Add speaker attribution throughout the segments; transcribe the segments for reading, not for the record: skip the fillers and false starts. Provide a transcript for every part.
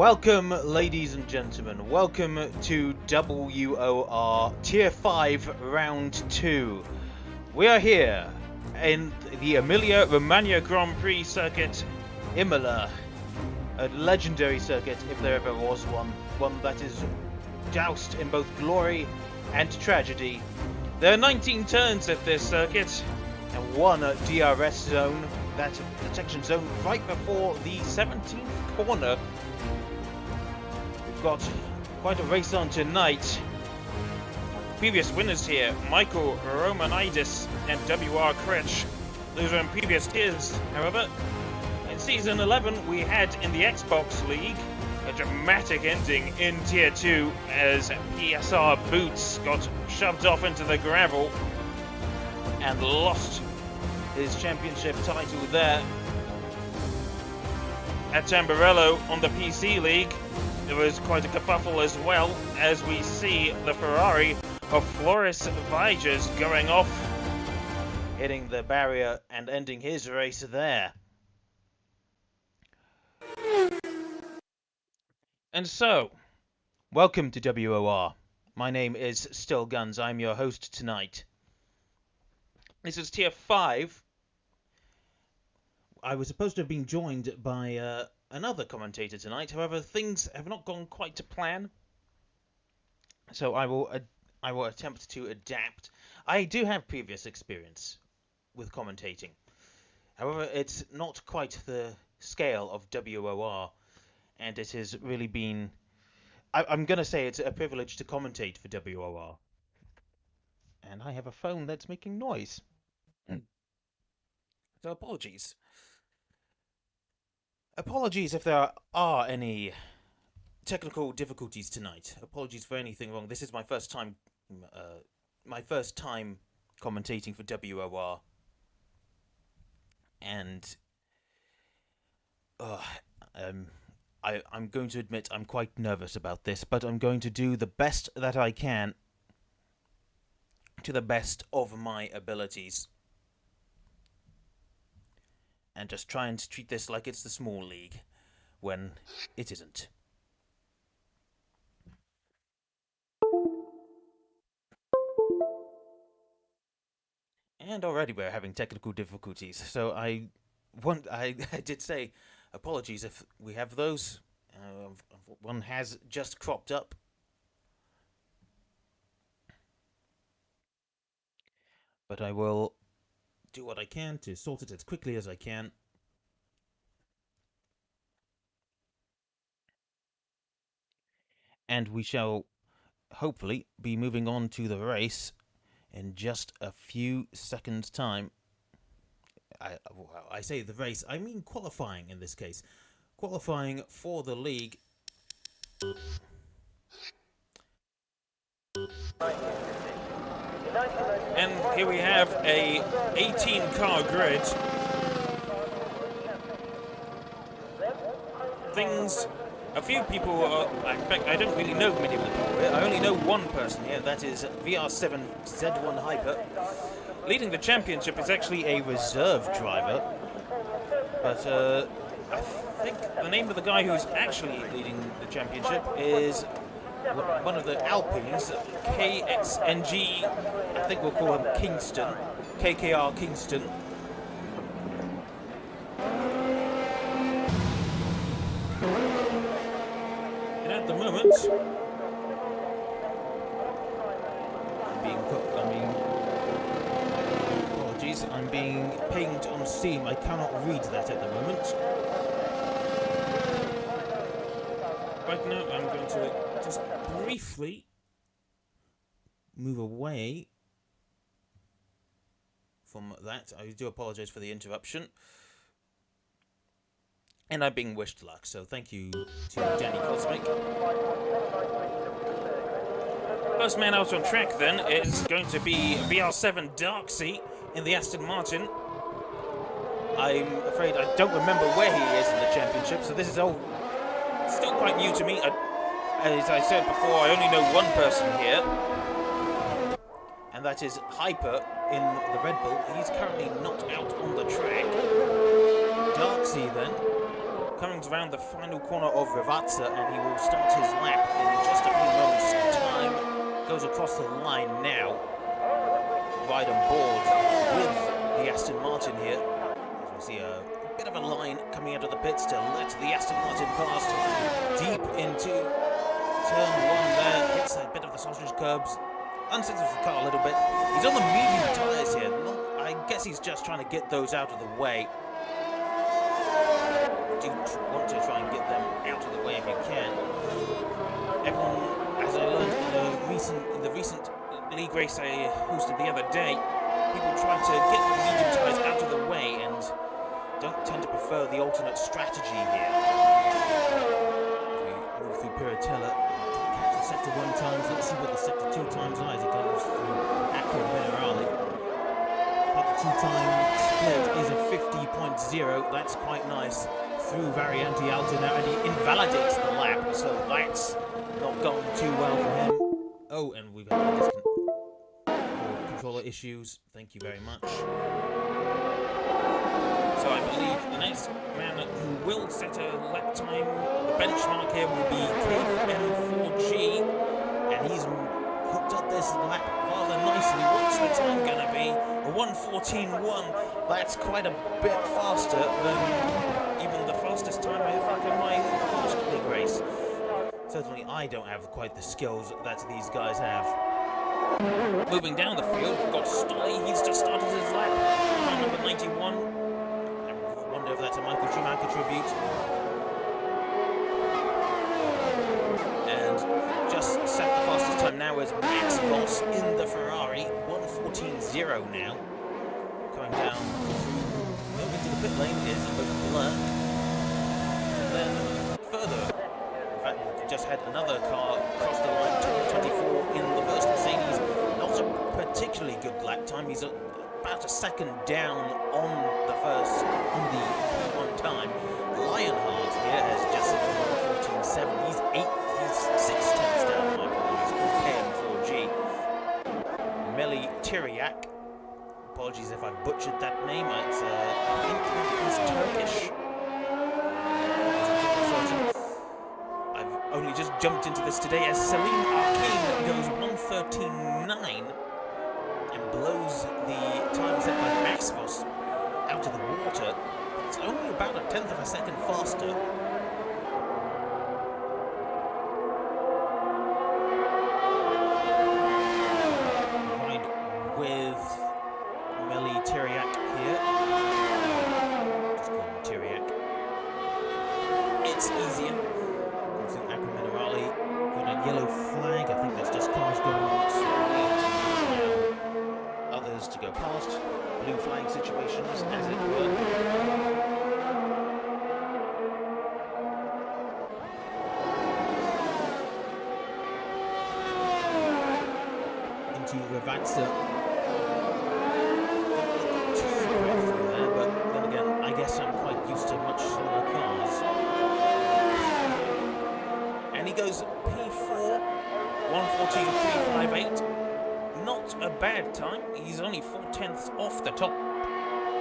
Speaker 1: Welcome, ladies and gentlemen. Welcome to WOR Tier 5 Round 2. We are here in the Emilia-Romagna Grand Prix circuit, Imola. A legendary circuit, if there ever was one. One that is doused in both glory and tragedy. There are 19 turns at this circuit, and one DRS zone, that detection zone, right before the 17th corner. We've got quite a race on tonight. Previous winners here, Michael Romanidis and WR Kretsch. Those are in previous tiers, however. In Season 11, we had in the Xbox League a dramatic ending in Tier 2 as PSR Boots got shoved off into the gravel and lost his championship title there. At Tamburello on the PC League, there was quite a kerfuffle as well as we see the Ferrari of Floris Viges going off, hitting the barrier and ending his race there. And so, welcome to WOR. My name is Still Guns. I'm your host tonight. This is Tier 5. I was supposed to have been joined by another commentator tonight. However, things have not gone quite to plan. So I will attempt to adapt. I do have previous experience with commentating. However, it's not quite the scale of WOR. And it has really been... I'm going to say it's a privilege to commentate for WOR. And I have a phone that's making noise. So apologies. Apologies if there are any technical difficulties tonight. Apologies for anything wrong. This is my first time commentating for WOR. And... I'm going to admit I'm quite nervous about this, but I'm going to do the best that I can to the best of my abilities. And just try and treat this like it's the small league, when it isn't. And already we're having technical difficulties, so I did say apologies if we have those. One has just cropped up. But I will do what I can to sort it as quickly as I can. And we shall hopefully be moving on to the race in just a few seconds' time. I say the race, I mean qualifying in this case. Qualifying for the league. And here we have a 18-car grid. A few people are, in fact, I don't really know many of the people here. I only know one person here, that is VR7Z1 Hyper. Leading the championship is actually a reserve driver. But I think the name of the guy who's actually leading the championship is one of the Alpines, KXNG, I think we'll call him Kingston, KKR Kingston. And at the moment, I'm being pinged on Steam. I cannot read that at the moment. Right now, I'm going to just briefly move away from that. I do apologize for the interruption. And I'm being wished luck, so thank you to Danny Cosmic. First man out on track, then, is going to be VR7 Darksea in the Aston Martin. I'm afraid I don't remember where he is in the championship, so this is all still quite new to me. As I said before, I only know one person here, and that is Hyper in the Red Bull. He's currently not out on the track. Darksea then coming around the final corner of Ravazza, and he will start his lap in just a few moments' time. Goes across the line now, right on board with the Aston Martin here. As we see a bit of a line coming out of the pits to let the Aston Martin past deep into turn one there. Hits a bit of the sausage curbs, unsettles the car a little bit. He's on the medium tyres here. I guess he's just trying to get those out of the way. Do want to try and get them out of the way if you can. Everyone, as I learned in the recent league race I hosted the other day, people try to get the medium tyres out of the way and don't tend to prefer the alternate strategy here. We move through Piratella, catch the sector 1 times. Let's see what the sector 2 times are as it goes through Acqua Minerale. But the 2-time split is a 50.0. That's quite nice. Through Variante Alto now, and he invalidates the lap, so that's not gone too well for him. Oh, and we've had a controller issues. Thank you very much. So I believe the next man who will set a lap time, the benchmark here will be KM4G, and he's hooked up this lap rather nicely. What's the time going to be? A 1:14.1. That's quite a bit faster than even the fastest time I think in my last league race. Certainly I don't have quite the skills that these guys have. Moving down the field, we've got Stolly. He's just started his lap. Number 91. I wonder if that's a Michael Schumacher tribute. And just set the fastest time now is Max Voss in the Ferrari. 1:14.0 now. Coming down into the pit lane is Leclerc. And then further, in fact, we've just had another car cross the line, 24 in the first Mercedes. Not a particularly good lap time. He's about a second down on the P1 time. Lionheart here has just set 1:14.7. He's 6 tenths down, my apologies, on KM4G. Emilia-Romagna. Apologies if I've butchered that name. It's, I think he's Turkish. I've only just jumped into this today as Selim Akin goes 1:13.9 and blows the time set by Max Voss out of the water. It's only about a tenth of a second faster. Right with Emilia-Romagna here. Just call him Tyriak. It's easier. Goes through Acqua Minerale. Got a yellow flag. I think that's just cars going slowly. Others to go past. Blue flag situations, as it were. Into Ravazza. I guess I'm quite used to much slower cars. And he goes P4, 1:14.358. Not a bad time. He's only 4 tenths off the top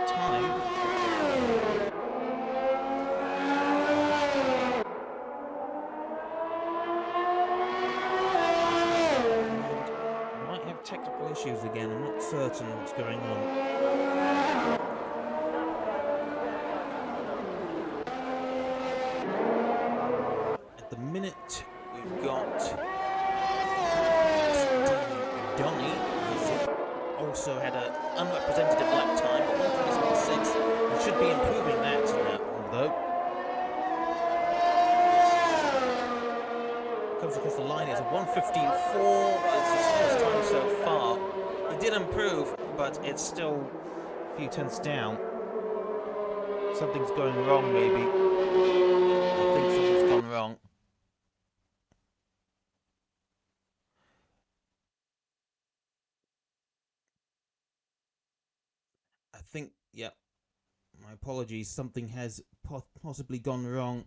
Speaker 1: time. And might have technical issues again. I'm not certain what's going on. Minute we've got Donny, who's also had an unrepresentative lap time, but 1:26. He should be improving that now, although comes across the line. It's a 1:15.4. It's his first time so far. He did improve, but it's still a few tenths down. Something's going wrong, maybe. I think something's gone wrong. I think, yeah, my apologies, something has possibly gone wrong.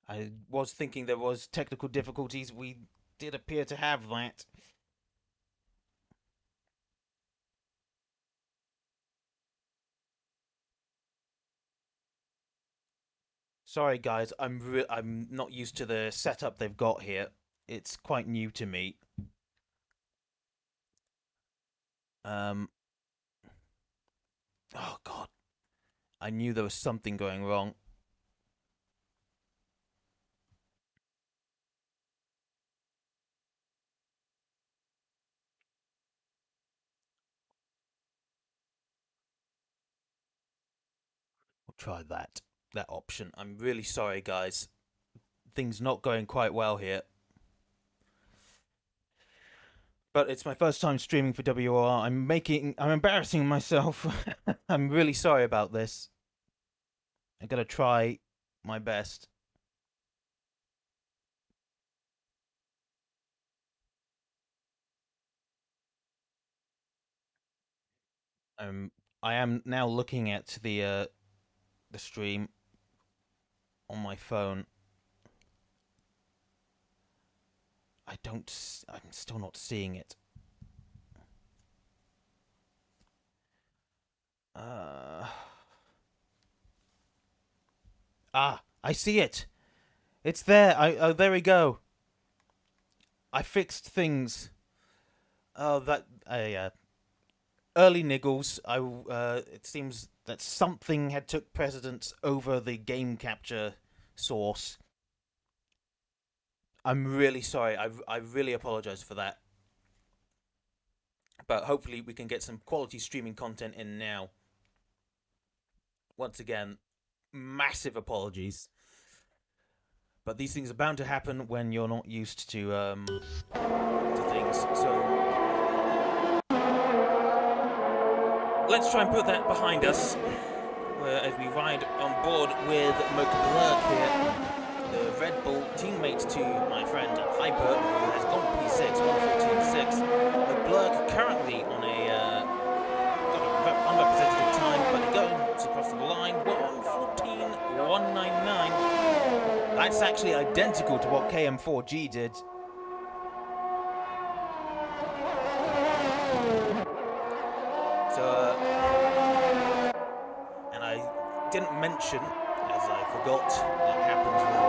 Speaker 1: I was thinking there was technical difficulties. We did appear to have that. Sorry, guys. I'm not used to the setup they've got here. It's quite new to me. Um. Oh God. I knew there was something going wrong. We'll try that option. I'm really sorry, guys. Things not going quite well here. But it's my first time streaming for WOR. I'm embarrassing myself. I'm really sorry about this. I'm gonna try my best. I am now looking at the stream on my phone. I'm still not seeing it. I see it. It's there. Oh, there we go. I fixed things. Oh, that yeah. Early niggles. It seems that something had took precedence over the game capture source. I'm really sorry. I really apologize for that. But hopefully we can get some quality streaming content in now. Once again, massive apologies. But these things are bound to happen when you're not used to things. So let's try and put that behind us as we ride on board with Blurk here, the Red Bull teammate to my friend Hyper, who has gone P6, 1:14.6. Blurk currently on a unrepresentative time, but he goes across the line, 1:14.199. That's actually identical to what KM4G did. So, and I didn't mention, as I forgot, that happens with me.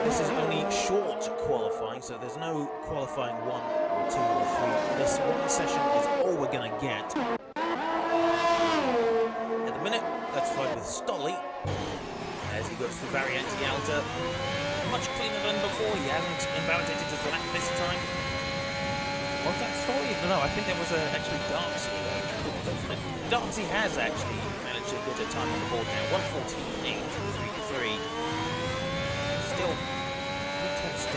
Speaker 1: This is only short qualifying, so there's no qualifying 1 or 2 or 3. This one session is all we're gonna get. At the minute, let's ride with Stolly as he goes through Variante Alta. Much cleaner than before. He hasn't invalidated his lap this time. Was that Stolly? No, I think there was actually Darcy. Darcy has actually managed to get a time on the board now. 1:14.833. Still 8 tenths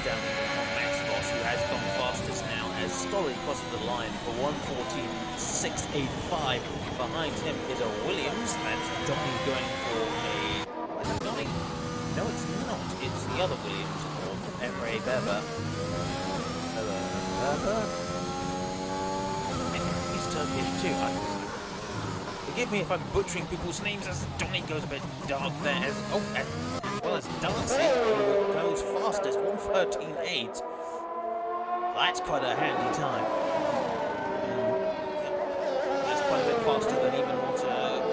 Speaker 1: down on Max Boss, who has gone fastest now, as Stolly crosses the line for 1:14.685. Behind him is a Williams. That's Donny going for a... Is it Donny? No, it's not. It's the other Williams from Emre Beber. He's Turkish too. Forgive me if I'm butchering people's names as Donny goes a bit dark there, as well as Darcy, who goes fastest, 1:13.8. That's quite a handy time. That's quite a bit faster than even what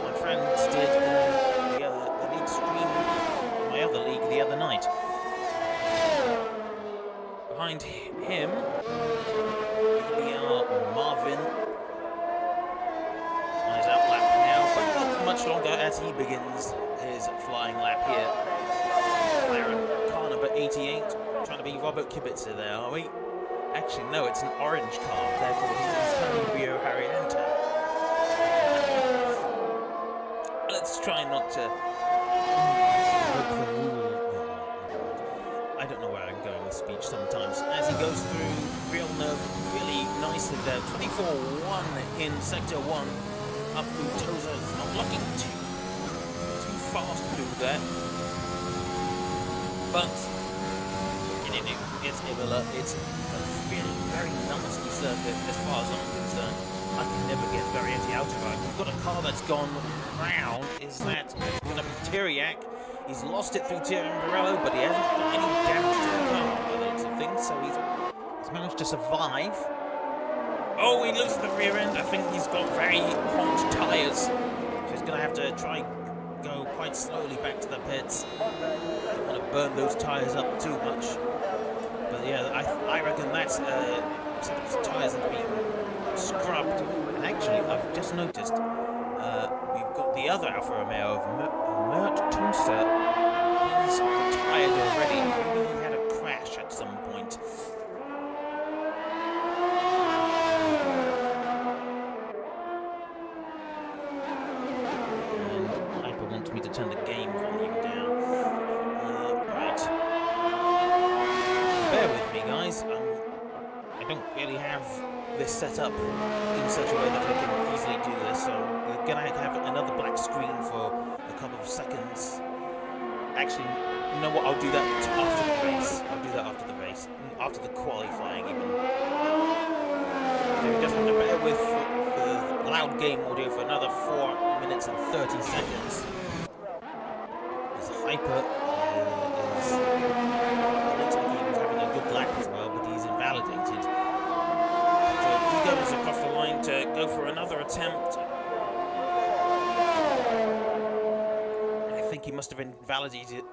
Speaker 1: my friends did in the league stream, my other league the other night. Behind him, we are Marvin on his out lap now, but not much longer as he begins his flying lap here. Aaron car number 88, trying to be Robert Kibitzer there, are we? Actually, no, it's an orange car, therefore he's coming Rio Harrienta. Let's try not to... I don't know where I'm going with speech sometimes. As he goes through Real Nerve really nicely there. 24-1 in Sector 1. Up through Toza. It's not looking too fast through there. But it's Imola. It's a really very nasty circuit as far as I'm concerned. I can never get Variante out of right. We've got a car that's gone round. Is that going to be Tyriak? He's lost it through Tirambirello, but he hasn't got any damage to the car by the looks of things, so he's managed to survive. Oh, he loses the rear end. I think he's got very hot tyres, so he's going to have to try go quite slowly back to the pits. Don't want to burn those tyres up too much. But yeah, I reckon that's set of tyres that have been scrubbed. And actually, I've just noticed we've got the other Alfa Romeo of Mert Tunster. He's retired already. Maybe he had a crash at some point. And Hyper wants me to turn the game volume down. Right. Bear with me, guys. I don't really have this set up in such a way that I can easily do this, so we're gonna have another black screen for a couple of seconds. Actually, you know what? I'll do that after the race. I'll do that after the race, after the qualifying even. So you just have to bear with the loud game audio for another 4 minutes and 30 seconds. This Hyper is looks like he was having a good lap as well, but he's invalidated. So he goes across the line to go for another attempt. I think he must have invalidated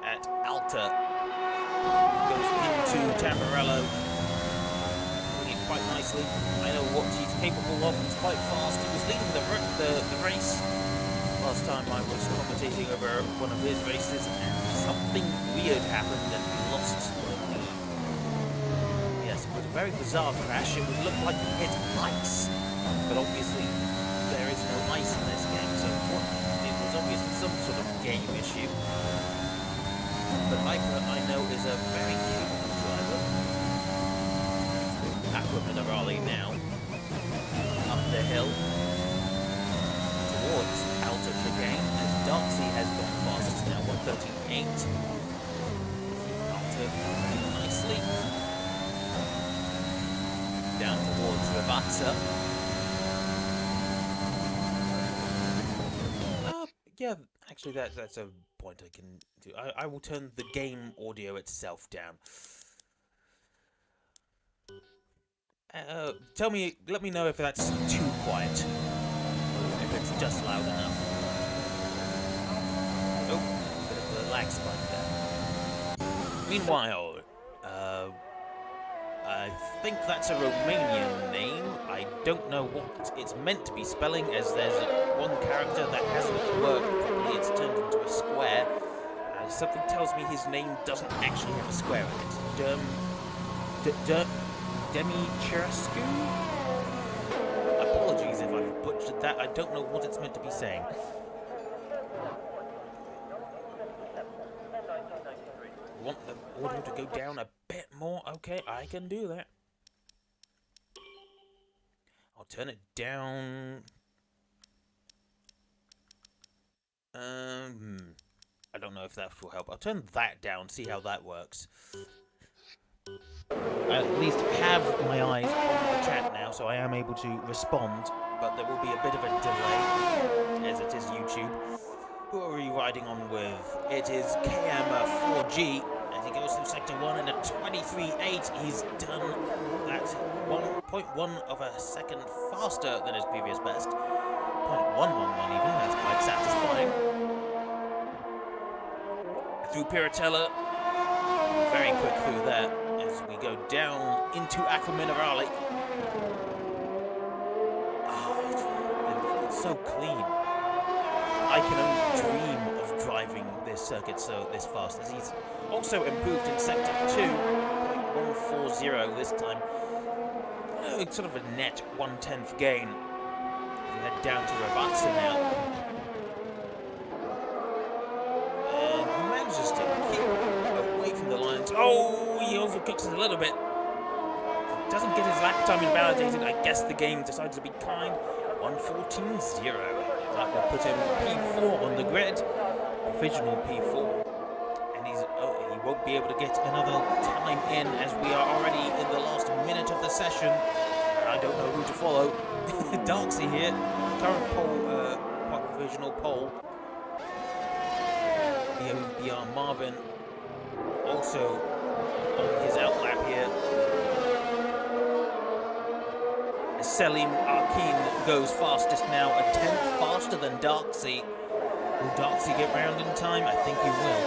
Speaker 1: at Alta. Goes into Tamburello, doing it quite nicely. I know what he's capable of. He's quite fast. He was leading the race last time I was commentating over one of his races, and something weird happened and he lost the lead. Yes, it was a very bizarre crash. It would look like he hit ice, but obviously there is no ice in this game, so it was obviously some sort of game issue. But Hyper, I know, is a very capable driver. Aqua Minerale now, up the hill, towards Alta Chicane, as Darksea has gone fastest now, 138. Alta moving nicely. Down towards Ravazza. Yeah, actually that's a point I can do. I will turn the game audio itself down. Let me know if that's too quiet. If it's just loud enough. Oh, bit of a lag spike there. Meanwhile, I think that's a Romanian name. I don't know what it's meant to be spelling, as there's one character that hasn't worked properly. It's turned into a square. Something tells me his name doesn't actually have a square in it. Demicherescu? Apologies if I've butchered that. I don't know what it's meant to be saying. Want the audio to go down a bit more? Okay, I can do that. I'll turn it down. I don't know if that will help. I'll turn that down, see how that works. I at least have my eyes on the chat now, so I am able to respond, but there will be a bit of a delay, as it is YouTube. Who are we riding on with? It is KM4G, as he goes through Sector 1 in a 23.8. He's done that 1.1 of a second faster than his previous best. 0.111 even, that's quite satisfying. Through Piratella, very quick through there, as we go down into Aqua Minerale. Oh, it's so clean. I can only dream of driving this circuit this fast, as he's also improved in Sector 2, 0.140 this time. It's sort of a net 1/10 gain. We head down to Ravazza now. And manages to keep away from the lines. Oh, he overcooks it a little bit. Doesn't get his lap time invalidated. I guess the game decides to be kind. 1:14.0. That will put him P4 on the grid, provisional P4, and he won't be able to get another time in, as we are already in the last minute of the session. And I don't know who to follow. Darksea here, current pole, provisional pole. BR Marvin also on his outlap here. Selim Arkin goes fastest now, a 10th faster than Darksea. Will Darcy get round in time? I think he will.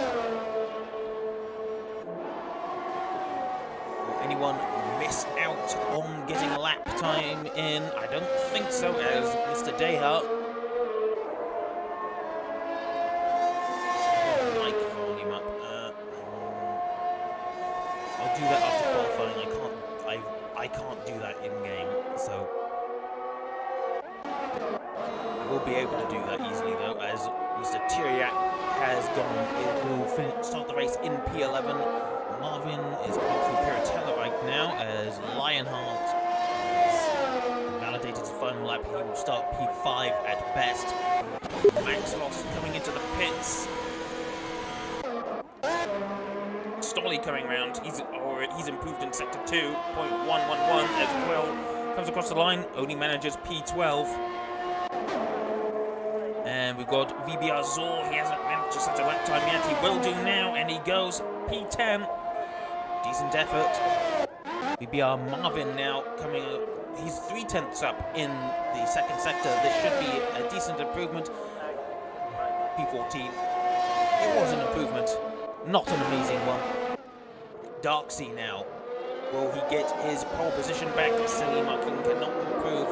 Speaker 1: Will anyone miss out on getting a lap time in? I don't think so, as Mr. Deha. Mic volume up. I'll do that after qualifying. I can't do that in game, so I will be able to do that easily though, as Mr. Tyriak has gone. It will start the race in P11. Marvin is going through Piratella right now, as Lionheart has validated his final lap. He will start P5 at best. Max Ross coming into the pits. Stolly coming round. He's improved in sector 2.111 as well. Comes across the line, only manages P12. And we've got VBR Zor. He hasn't managed to set a lap time yet. He will do now, and he goes P10. Decent effort. VBR Marvin now coming up. He's 3/10 up in the second sector. This should be a decent improvement. P14. It was an improvement. Not an amazing one. Darksea now. Will he get his pole position back? Salim Akin cannot improve.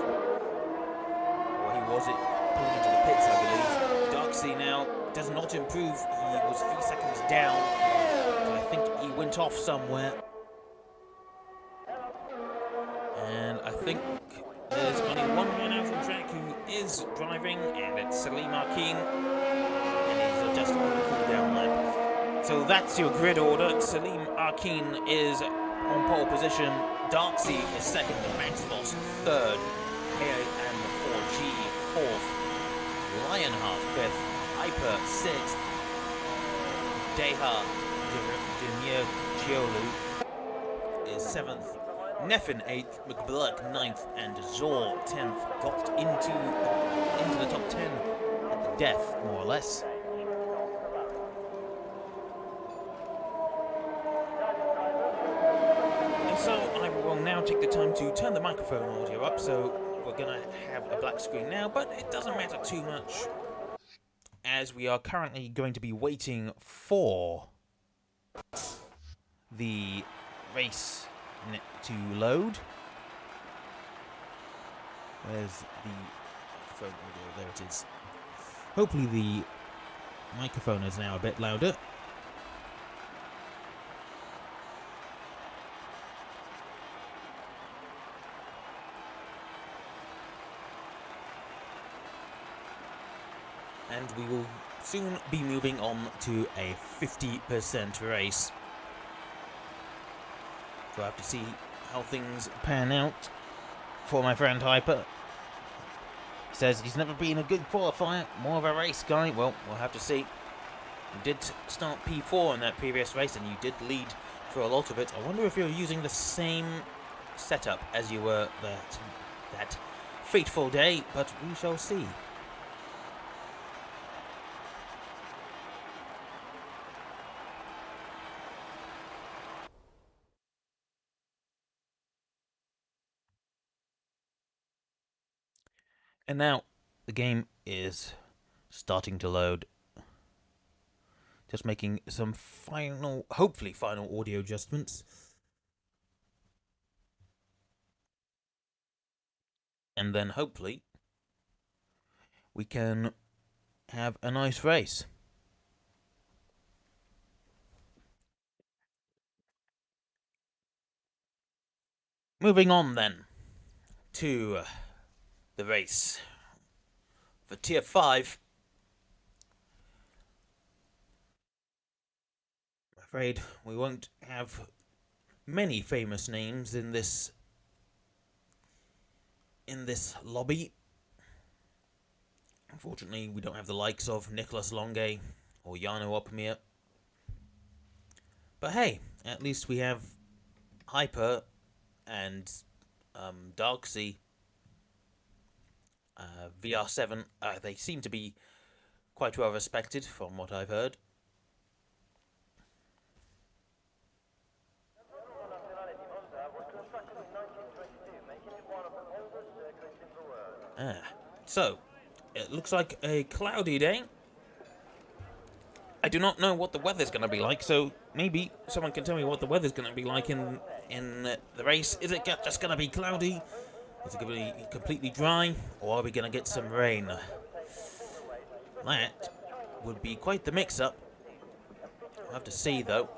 Speaker 1: Or he was it pulling into the pits, I believe. Darksea now does not improve. He was 3 seconds down. So I think he went off somewhere. And I think there's only one man out on track who is driving, and it's Salim Akin. And he's just on the cool down lap. So that's your grid order. Salim Akin is on pole position. Darksea is second. Max Voss third. KM4G fourth. Lionheart fifth. Hyper sixth. Deha Demir Giolu is seventh. Neffin eighth. McBlurk ninth. And Zor 10th. Got into the top 10 at the death, more or less. So I will now take the time to turn the microphone audio up, so we're going to have a black screen now, but it doesn't matter too much, as we are currently going to be waiting for the race to load. Where's the microphone audio? There it is. Hopefully the microphone is now a bit louder. And we will soon be moving on to a 50% race. So I have to see how things pan out for my friend Hyper. He says he's never been a good qualifier, more of a race guy. Well, we'll have to see. You did start P4 in that previous race, and you did lead for a lot of it. I wonder if you're using the same setup as you were that fateful day, but we shall see. And now the game is starting to load. Just making some hopefully final audio adjustments. And then hopefully we can have a nice race. Moving on then to the race for Tier 5. I'm afraid we won't have many famous names in this lobby. Unfortunately, we don't have the likes of Nicholas Longe or Jarno Opmeer. But hey, at least we have Hyper and Darksea. VR7, they seem to be quite well respected from what I've heard. So, it looks like a cloudy day.
Speaker 2: I do not know what the weather's going to be like, so maybe someone can tell me what the weather's going to be like in the race. Is it just going to be cloudy? Is it going to be completely dry? Or are we going to get some rain? That would be quite the mix-up. We'll have to see, though.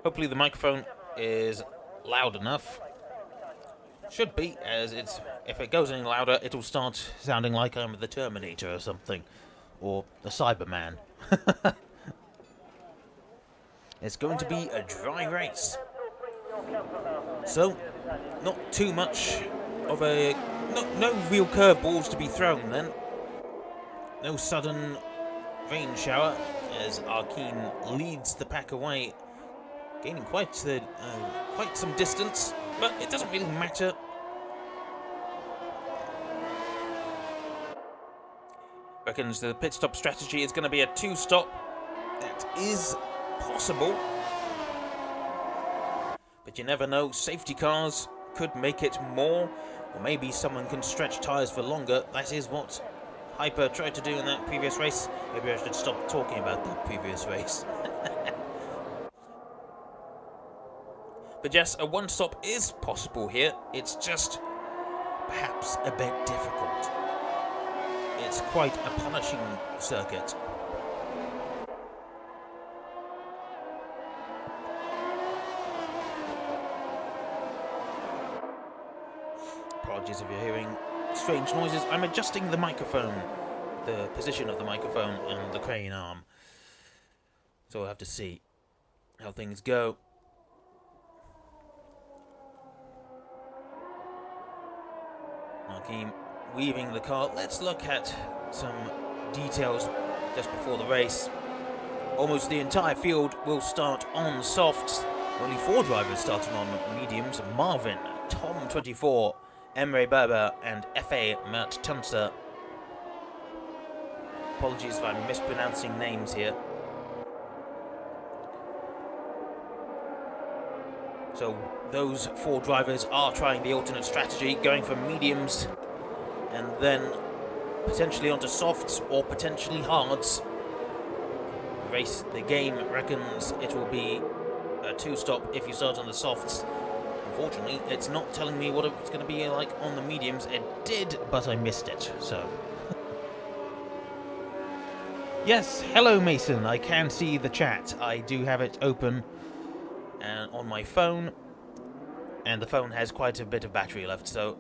Speaker 2: Hopefully the microphone is loud enough. Should be, as if it goes any louder, it'll start sounding like I'm the Terminator or something. Or the Cyberman. It's going to be a dry race. So, not too much of a... No real curveballs to be thrown then. No sudden rain shower as Arkeen leads the pack away, gaining quite some distance, but it doesn't really matter. Reckons the pit stop strategy is going to be a 2-stop. That is possible, but you never know. Safety cars could make it more, or maybe someone can stretch tyres for longer. That is what Hyper tried to do in that previous race. Maybe I should stop talking about that previous race. But yes, a 1-stop is possible here. It's just perhaps a bit difficult. It's quite a punishing circuit. Apologies if you're hearing strange noises. I'm adjusting the microphone, the position of the microphone and the crane arm. So we'll have to see how things go. Arkeen weaving the car. Let's look at some details just before the race. Almost the entire field will start on softs. Only 4 drivers starting on mediums. Marvin, Tom24, Emre Berber and F.A. Mert Tunser. Apologies if I'm mispronouncing names here. So those 4 drivers are trying the alternate strategy, going for mediums and then potentially onto softs or potentially hards. The game reckons it will be a 2-stop if you start on the softs. Unfortunately, it's not telling me what it's going to be like on the mediums. It did, but I missed it, so... Yes, hello Mason, I can see the chat. I do have it open on my phone, and the phone has quite a bit of battery left, so...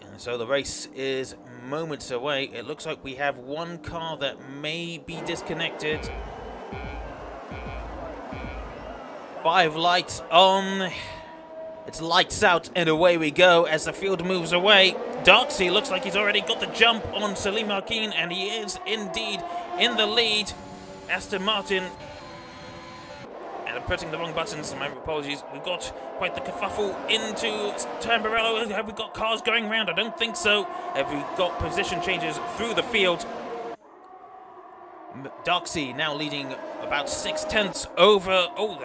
Speaker 2: And so the race is moments away. It looks like we have 1 car that may be disconnected. 5 lights on. It's lights out and away we go as the field moves away. Darksea looks like he's already got the jump on Salim Arkeen, and he is indeed in the lead. Aston Martin, and I'm pressing the wrong buttons, my apologies. We've got quite the kerfuffle into Tamburello. Have we got cars going round? I don't think so. Have we got position changes through the field? Darksea now leading about 6/10 over. Oh,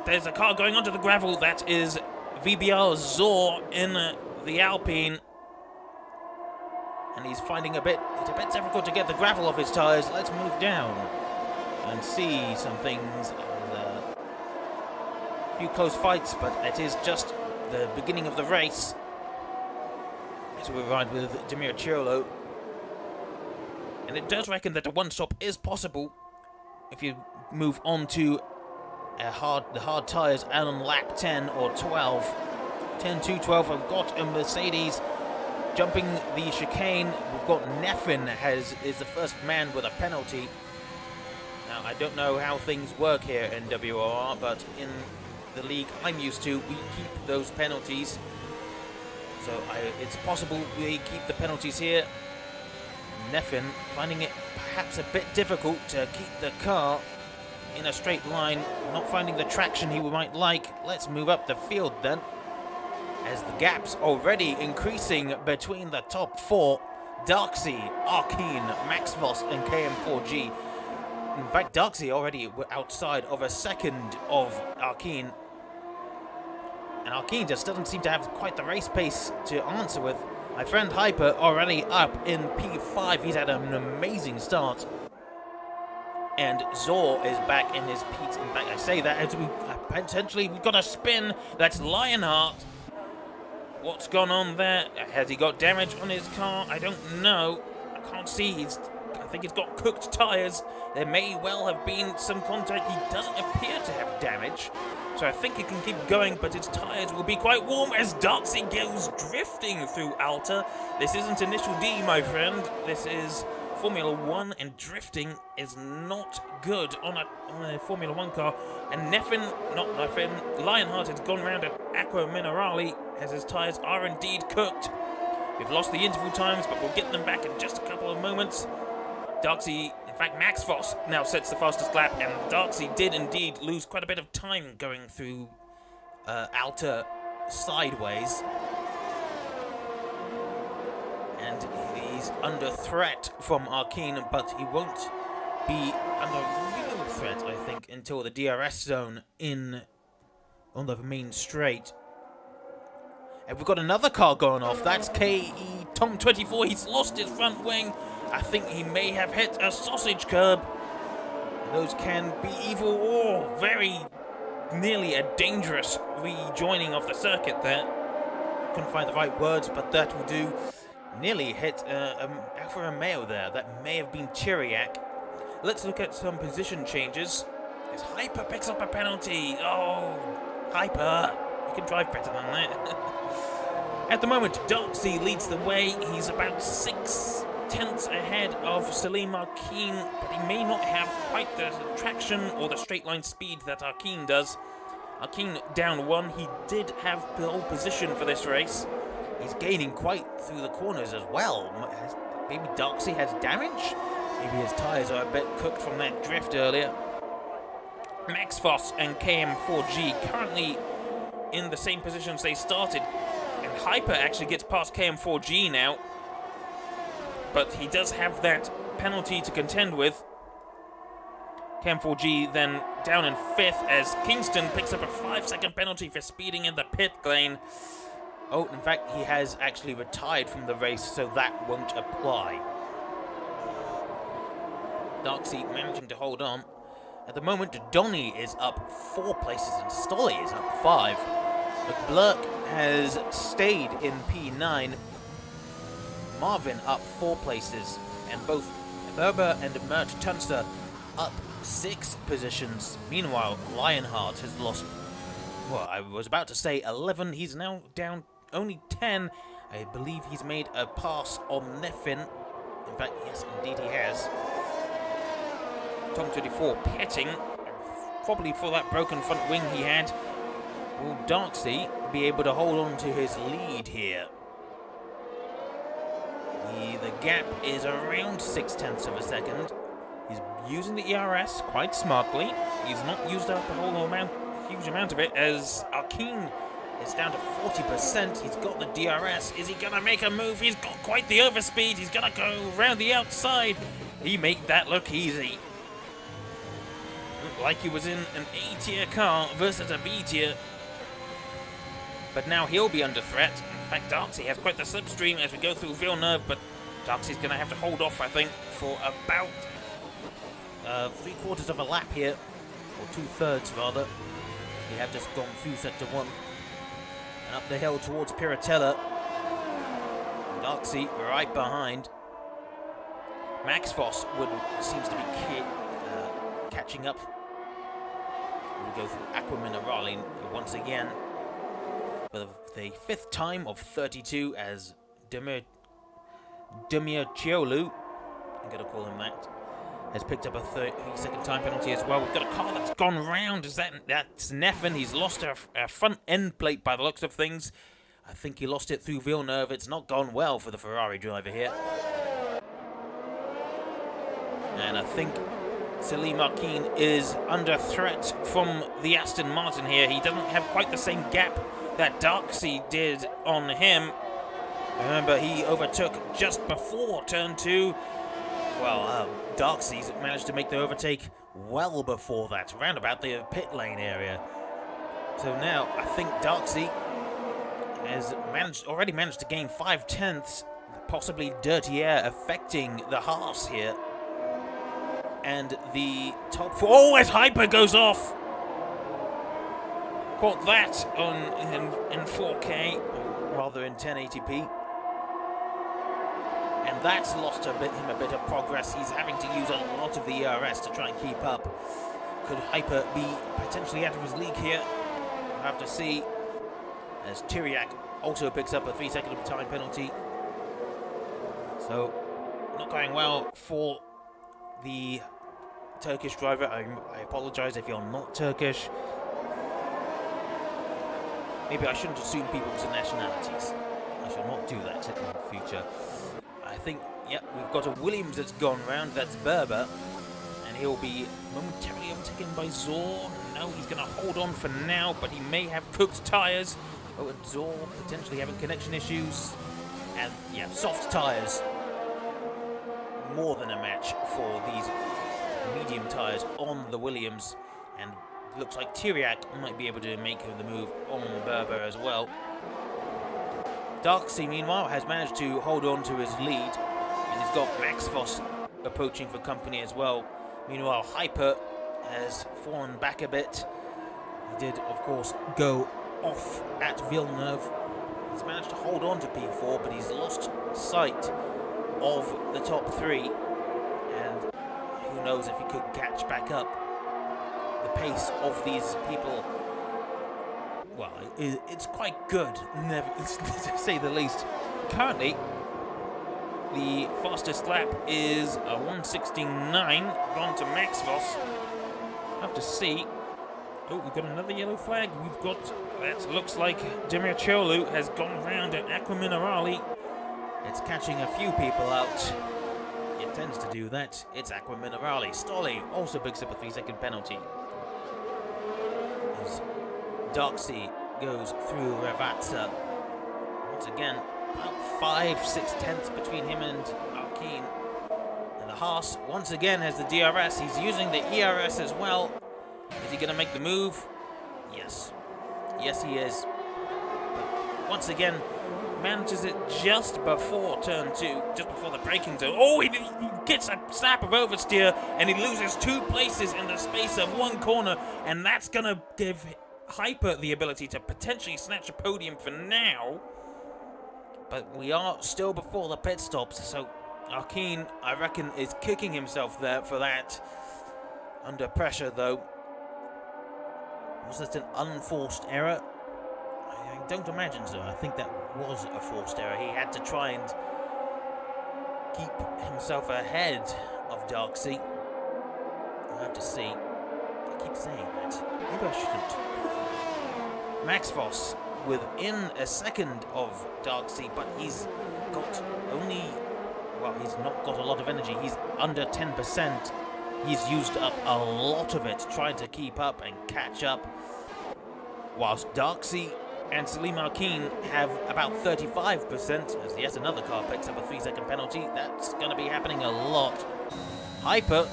Speaker 2: there's a car going onto the gravel. That is VBR Zor in the Alpine. And he's finding it's a bit difficult to get the gravel off his tyres. Let's move down and see some things. A few close fights, but it is just the beginning of the race. So we ride with Demir Chirolo. And it does reckon that a 1-stop is possible if you move on to the hard tyres on lap 10 or 12. 10 to 12, I've got a Mercedes jumping the chicane. We've got Neffin is the first man with a penalty. Now, I don't know how things work here in WOR, but in the league I'm used to, we keep those penalties. So it's possible we keep the penalties here. Neffin finding it perhaps a bit difficult to keep the car in a straight line, not finding the traction he might like. Let's move up the field then, as the gap's already increasing between the top 4. Darksea, Arkeen, Max Voss and KM4G In fact, Darksy already outside of a second of Arkeen. And Arkeen just doesn't seem to have quite the race pace to answer with. My friend Hyper already up in P5. He's had an amazing start. And Zor is back in his P. In fact, I say that as we potentially we've got a spin. That's Lionheart. What's gone on there? Has he got damage on his car? I don't know. I can't see. I think he's got cooked tyres. There may well have been some contact. He doesn't appear to have damage. So I think he can keep going, but his tyres will be quite warm as Darksy goes drifting through Alta. This isn't Initial D, my friend. This is Formula 1, and drifting is not good on a Formula 1 car. And Lionheart has gone round at Aqua Minerale as his tyres are indeed cooked. We've lost the interval times, but we'll get them back in just a couple of moments. Darksy, in fact, Max Voss now sets the fastest lap, and Darksy did indeed lose quite a bit of time going through Alta sideways. And he's under threat from Arkeen, but he won't be under real threat, I think, until the DRS zone on the main straight. And we've got another car going off. That's KE Tom 24. He's lost his front wing. I think he may have hit a sausage curb. Those can be either or. Very nearly a dangerous rejoining of the circuit there. Couldn't find the right words, but that will do. Nearly hit Alfa Romeo there. That may have been Chiriac. Let's look at some position changes. As Hyper picks up a penalty. Oh, Hyper. You can drive better than that. At the moment, Darksy leads the way. He's about 6/10 ahead of Salim Arkeen, but he may not have quite the traction or the straight line speed that Arkeen does. Arkeen down one. He did have pole position for this race. He's gaining quite through the corners as well. Maybe Darksy has damage? Maybe his tyres are a bit cooked from that drift earlier. Max Voss and KM4G currently in the same positions they started. And Hyper actually gets past KM4G now. But he does have that penalty to contend with. KM4G then down in 5th as Kingston picks up a 5-second penalty for speeding in the pit lane. Oh, in fact, he has actually retired from the race, so that won't apply. Darksy managing to hold on. At the moment, Donny is up 4 places and Stolly is up 5. Leclerc has stayed in P9. Marvin up 4 places, and both Berber and Mert Tunster up 6 positions. Meanwhile, Lionheart has lost, well, I was about to say 11. He's now down only 10. I believe he's made a pass on Neffin. In fact, yes, indeed he has. Tom 24 pitting, probably for that broken front wing he had. Will Darksy be able to hold on to his lead here? The gap is around 0.6 of a second. He's using the ERS quite smartly. He's not used up a huge amount of it, as Arkeen is down to 40%. He's got the DRS. Is he going to make a move? He's got quite the overspeed. He's going to go around the outside. He made that look easy. Looked like he was in an A-tier car versus a B-tier. But now he'll be under threat. In fact, Darksy has quite the slipstream as we go through Villeneuve, but Darksy's going to have to hold off, I think, for about 3/4 of a lap here, or 2/3 rather. We have just gone through sector 1 and up the hill towards Piratella. Darksy right behind. Max Voss seems to be catching up. We go through Aqua Minerale once again for the 5th time of 32 as Demir Chiolu, I'm going to call him that, has picked up a 30-second time penalty as well. We've got a car that's gone round. That's Neffin. He's lost a front end plate by the looks of things. I think he lost it through Villeneuve. It's not gone well for the Ferrari driver here. And I think Salim Arkeen is under threat from the Aston Martin here. He doesn't have quite the same gap that Darksy did on him. Remember, he overtook just before turn 2. Well, Darcy's managed to make the overtake well before that, around about the pit lane area. So now I think Darcy has already managed to gain 5/10, possibly dirty air affecting the Haas here. And the top four. Oh, as Hyper goes off! Caught that in 4K, or rather in 1080p. And that's lost him a bit of progress. He's having to use a lot of the ERS to try and keep up. Could Hyper be potentially out of his league here? We'll have to see. As Tyriak also picks up a 3-second of time penalty. So, not going well for the Turkish driver. I apologise if you're not Turkish. Maybe I shouldn't assume people's nationalities. I shall not do that in the future. I think, yep, we've got a Williams that's gone round. That's Berber. And he'll be momentarily overtaken by Zor. No, he's going to hold on for now, but he may have cooked tyres. Oh, and Zor potentially having connection issues. And, yeah, soft tyres. More than a match for these medium tyres on the Williams. And looks like Tyriak might be able to make the move on Berber as well. Darcy, meanwhile, has managed to hold on to his lead, and he's got Max Voss approaching for company as well. Meanwhile, Hyper has fallen back a bit. He did, of course, go off at Villeneuve. He's managed to hold on to P4, but he's lost sight of the top three, and who knows if he could catch back up. The pace of these people, well, it's quite good, to say the least. Currently, the fastest lap is a 1:69, gone to Max Voss. Have to see. Oh, we've got another yellow flag. We've got, that looks like Demircioglu has gone round at Acqua Minerale. It's catching a few people out. It tends to do that. It's Acqua Minerale. Stolly also picks up a 3-second penalty. As Darcy goes through Ravazza. Once again, about 5/6 between him and Arkeen. And the Haas, once again, has the DRS. He's using the ERS as well. Is he going to make the move? Yes. Yes, he is. But once again, manages it just before turn 2, just before the braking zone. Oh, he gets a snap of oversteer, and he loses 2 places in the space of 1 corner, and that's going to give Hyper the ability to potentially snatch a podium for now. But we are still before the pit stops, so Arkeen, I reckon, is kicking himself there for that. Under pressure, though. Was that an unforced error? I don't imagine so. I think that was a forced error. He had to try and keep himself ahead of Darcy. I'll have to see. I keep saying that. Maybe I shouldn't. Max Voss within a second of Darcy, but he's got only, well, he's not got a lot of energy. He's under 10%. He's used up a lot of it trying to keep up and catch up, whilst Darcy and Salim Arkeen have about 35%, as yet another car picks up a 3-second penalty. That's going to be happening a lot. Hyper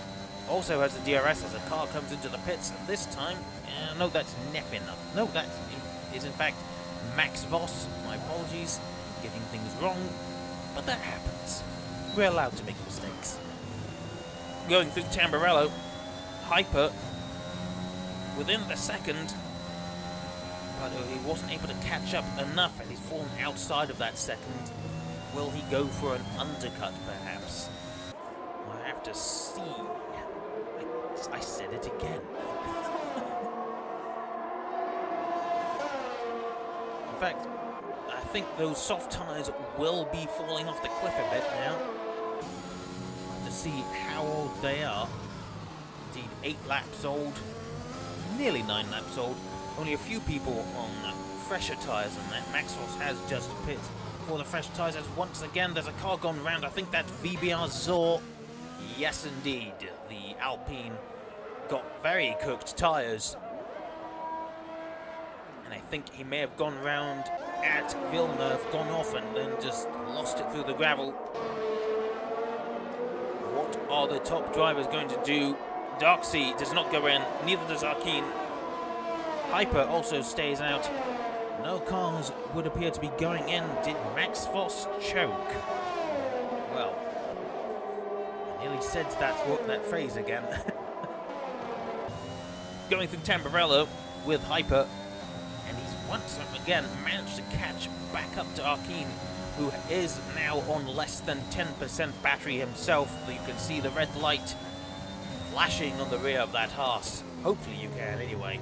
Speaker 2: also has the DRS as a car comes into the pits, and this time, no, that's Neffin. No, that is in fact Max Voss. My apologies, getting things wrong, but that happens. We're allowed to make mistakes. Going through Tamburello, Hyper within the second, but he wasn't able to catch up enough, and he's fallen outside of that second. Will he go for an undercut, perhaps? I have to see. I said it again. In fact, I think those soft tyres will be falling off the cliff a bit now. To see how old they are. Indeed, 8 laps old, nearly 9 laps old. Only a few people on fresher tyres than that. Max Voss has just pit for the fresh tyres, as once again there's a car gone round. I think that's VBR Zor. Yes, indeed. The Alpine got very cooked tyres. And I think he may have gone round at Villeneuve, gone off, and then just lost it through the gravel. What are the top drivers going to do? Darksea does not go in, neither does Arkeen. Hyper also stays out. No cars would appear to be going in. Did Max Voss choke? Well, I nearly said that phrase again. Going through Tamburello with Hyper, and he's once again managed to catch back up to Arkeen, who is now on less than 10% battery himself. You can see the red light flashing on the rear of that Haas. Hopefully you can anyway.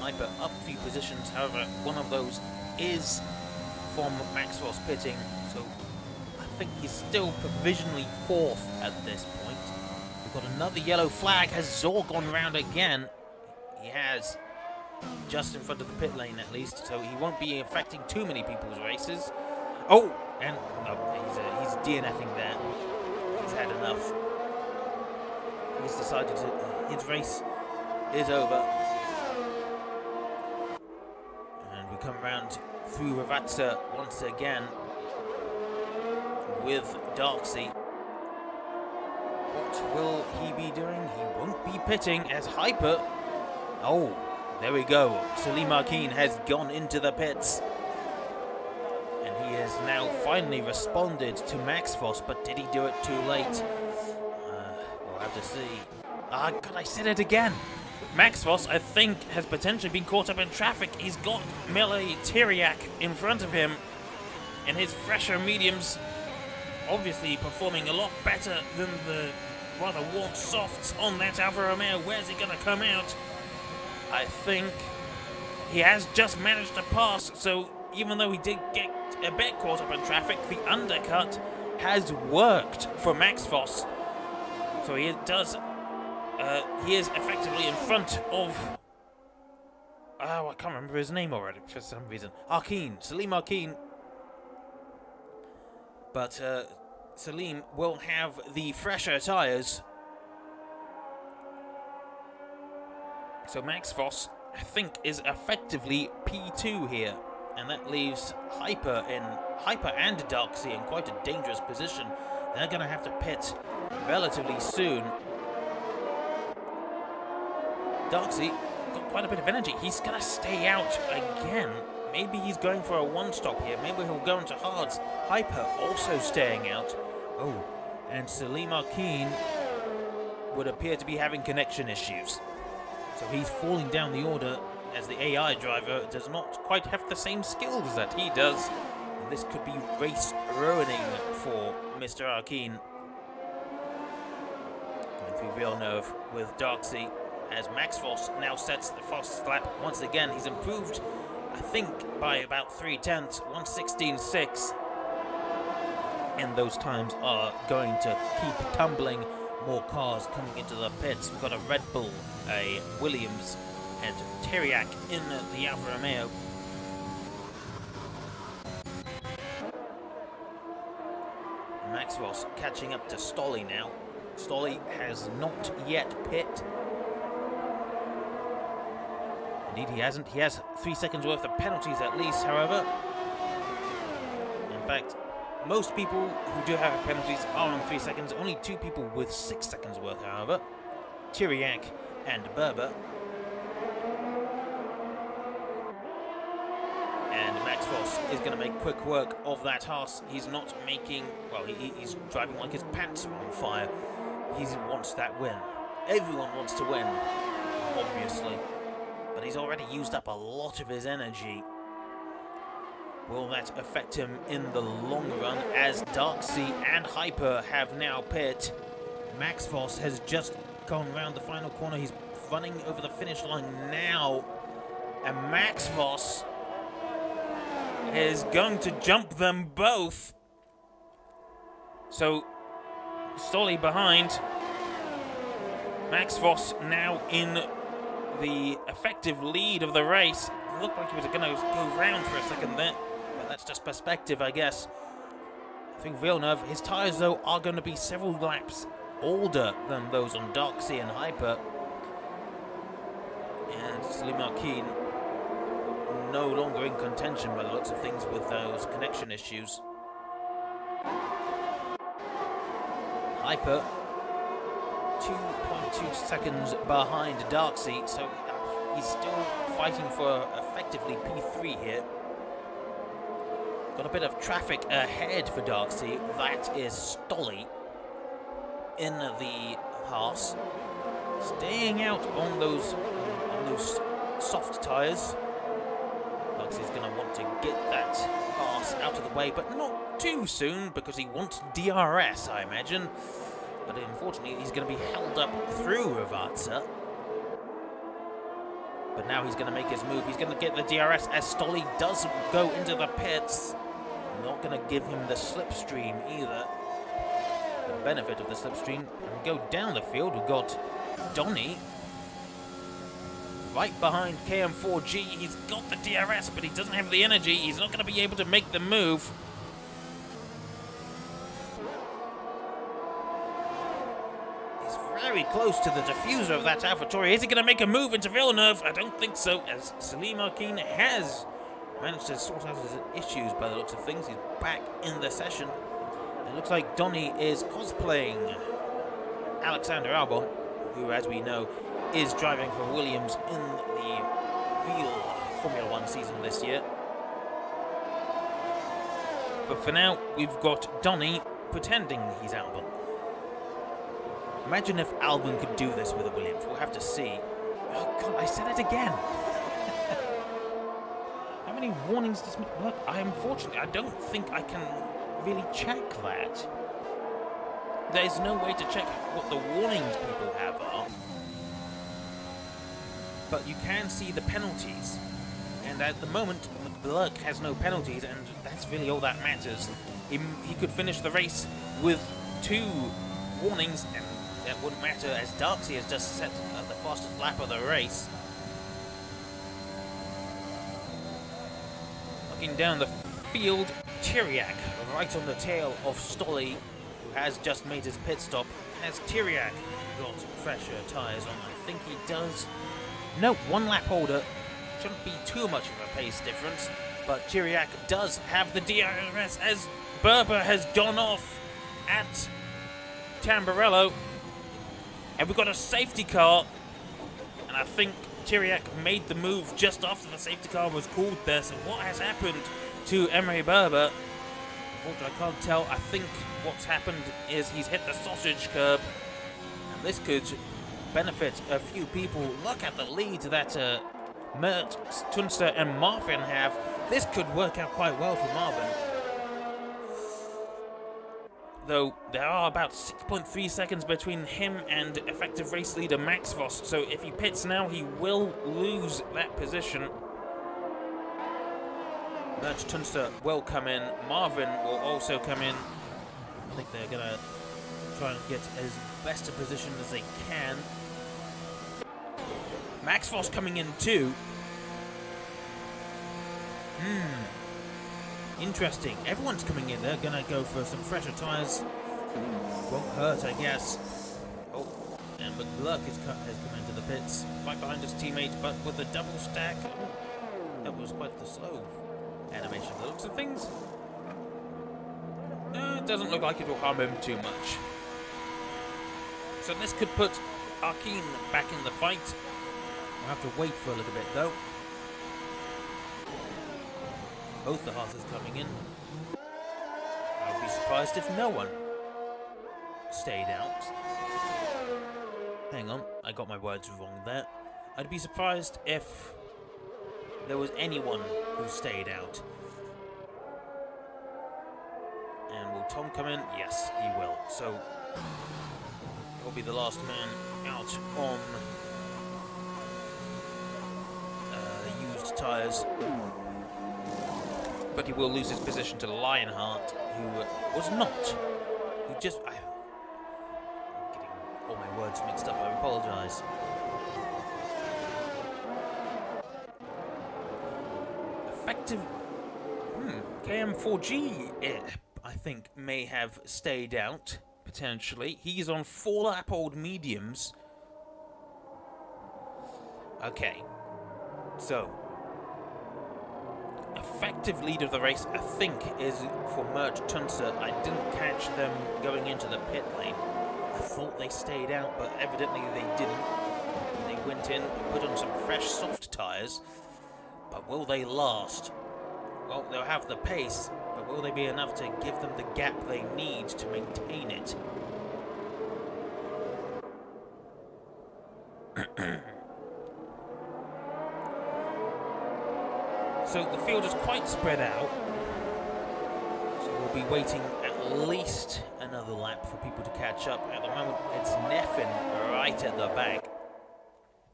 Speaker 2: Hyper up a few positions, however, one of those is from Max Voss pitting, so I think he's still provisionally 4th at this point. We've got another yellow flag. Has Zor gone round again? He has, just in front of the pit lane at least, so he won't be affecting too many people's races. Oh, and no, he's DNFing there. He's had enough. He's decided his race is over. And we come round through Ravazza once again with Darksea. What will he be doing? He won't be pitting as Hyper. Oh, there we go. Salim Arkeen has gone into the pits. And he has now finally responded to Max Voss, but did he do it too late? We'll have to see. God, I said it again. Max Voss, I think, has potentially been caught up in traffic. He's got Emilia-Romagna in front of him, and his fresher mediums obviously performing a lot better than the rather warm softs on that Alfa Romeo. Where's he going to come out? I think he has just managed to pass, so even though he did get a bit caught up in traffic, the undercut has worked for Max Voss. So he is effectively in front of, I can't remember his name already for some reason. Salim Arkeen. But Salim will have the fresher tyres. So Max Voss, I think, is effectively P2 here. And that leaves Hyper and Darksea in quite a dangerous position. They're going to have to pit relatively soon. Darksea got quite a bit of energy. He's going to stay out again. Maybe he's going for a one-stop here. Maybe he'll go into hards. Hyper also staying out. Oh, and Salim Arkeen would appear to be having connection issues. So he's falling down the order as the AI driver does not quite have the same skills that he does. And this could be race ruining for Mr. Arkeen. Going through Villeneuve with Darksea as Max Voss now sets the fastest lap. Once again, he's improved, I think, by about 0.3, 1:16.6. And those times are going to keep tumbling. More cars coming into the pits. We've got a Red Bull, a Williams, and Teriak in the Alfa Romeo. Max Voss catching up to Stolly now. Stolly has not yet pit. Indeed, he hasn't. He has 3 seconds worth of penalties at least, however. In fact, most people who do have penalties are on 3 seconds. Only 2 people with 6 seconds worth, however. Teriak and Berber. And Max Voss is going to make quick work of that Haas. He's not making... Well, he's driving like his pants are on fire. He wants that win. Everyone wants to win, obviously. But he's already used up a lot of his energy. Will that affect him in the long run as Darksea and Hyper have now pit? Max Voss has just gone round the final corner. He's running over the finish line now. And Max Voss is going to jump them both. So, Stolly behind. Max Voss now in the effective lead of the race. It looked like he was going to go round for a second there. But that's just perspective, I guess. I think Villeneuve, his tyres, though, are going to be several laps older than those on Darksea and Hyper. And Salim Arkeen no longer in contention by the looks of things with those connection issues. Hyper 2.2 seconds behind Darksea, so he's still fighting for effectively P3 here. Got a bit of traffic ahead for Darksea. That is Stolly in the Haas, staying out on those soft tyres. Darksea's going to want to get that Haas out of the way, but not too soon because he wants DRS, I imagine. But unfortunately, he's going to be held up through Ravazza. But now he's going to make his move. He's going to get the DRS as Stolly does go into the pits. Not going to give him the slipstream either. The benefit of the slipstream. And we go down the field. We've got Donny right behind KM4G. He's got the DRS, but he doesn't have the energy. He's not going to be able to make the move. He's very close to the diffuser of that AlphaTauri. Is he going to make a move into Villeneuve? I don't think so, as Salim Arkin has managed to sort out his issues by the looks of things. He's back in the session. It looks like Donny is cosplaying Alexander Albon, who, as we know, is driving for Williams in the real Formula 1 season this year. But for now, we've got Donny pretending he's Albon. Imagine if Albon could do this with a Williams. We'll have to see. Oh god, I said it again. How many warnings does... Look, unfortunately, I don't think I can really check that. There's no way to check what the warnings people have are. But you can see the penalties. And at the moment, McBlurk has no penalties, and that's really all that matters. He could finish the race with 2 warnings, and that wouldn't matter, as Darksea has just set the fastest lap of the race. Looking down the field, Tyriak right on the tail of Stolly, who has just made his pit stop. Has Tyriak got fresher tyres on? I think he does. No, 1 lap older. Shouldn't be too much of a pace difference, but Tyriak does have the DRS as Berber has gone off at Tamburello. And we've got a safety car, and I think Tyriak made the move just after the safety car was called there. So what has happened to Emery Berber? Unfortunately, I can't tell. I think what's happened is he's hit the sausage curb, and this could benefit a few people. Look at the lead that Mert, Tunster and Marvin have. This could work out quite well for Marvin. Though there are about 6.3 seconds between him and effective race leader Max Voss, so if he pits now, he will lose that position. Mert Tunster will come in. Marvin will also come in. I think they're going to try and get as best a position as they can. Max Voss coming in too. Interesting. Everyone's coming in. They're going to go for some fresher tyres. Won't hurt, I guess. Oh, and McBlurk has come into the pits. Right behind his teammate, but with a double stack. Oh, that was quite the slow animation. The looks of things. It doesn't look like it will harm him too much. So this could put Arkeen back in the fight. We'll have to wait for a little bit, though. Both the horses coming in. I would be surprised if no one stayed out. Hang on, I got my words wrong there. I'd be surprised if there was anyone who stayed out. And will Tom come in? Yes, he will. So, he'll be the last man out on used tyres. But he will lose his position to Lionheart, who was not. Who just... I'm getting all my words mixed up, I apologise. Effective... KM4G, I think, may have stayed out, potentially. He's on 4-lap-old mediums. Okay. So... effective lead of the race, I think, is for Mert Tuncer. I didn't catch them going into the pit lane. I thought they stayed out, but evidently they didn't. They went in and put on some fresh soft tyres. But will they last? Well, they'll have the pace, but will they be enough to give them the gap they need to maintain it? So the field is quite spread out. So we'll be waiting at least another lap for people to catch up. At the moment, it's Neffin right at the back.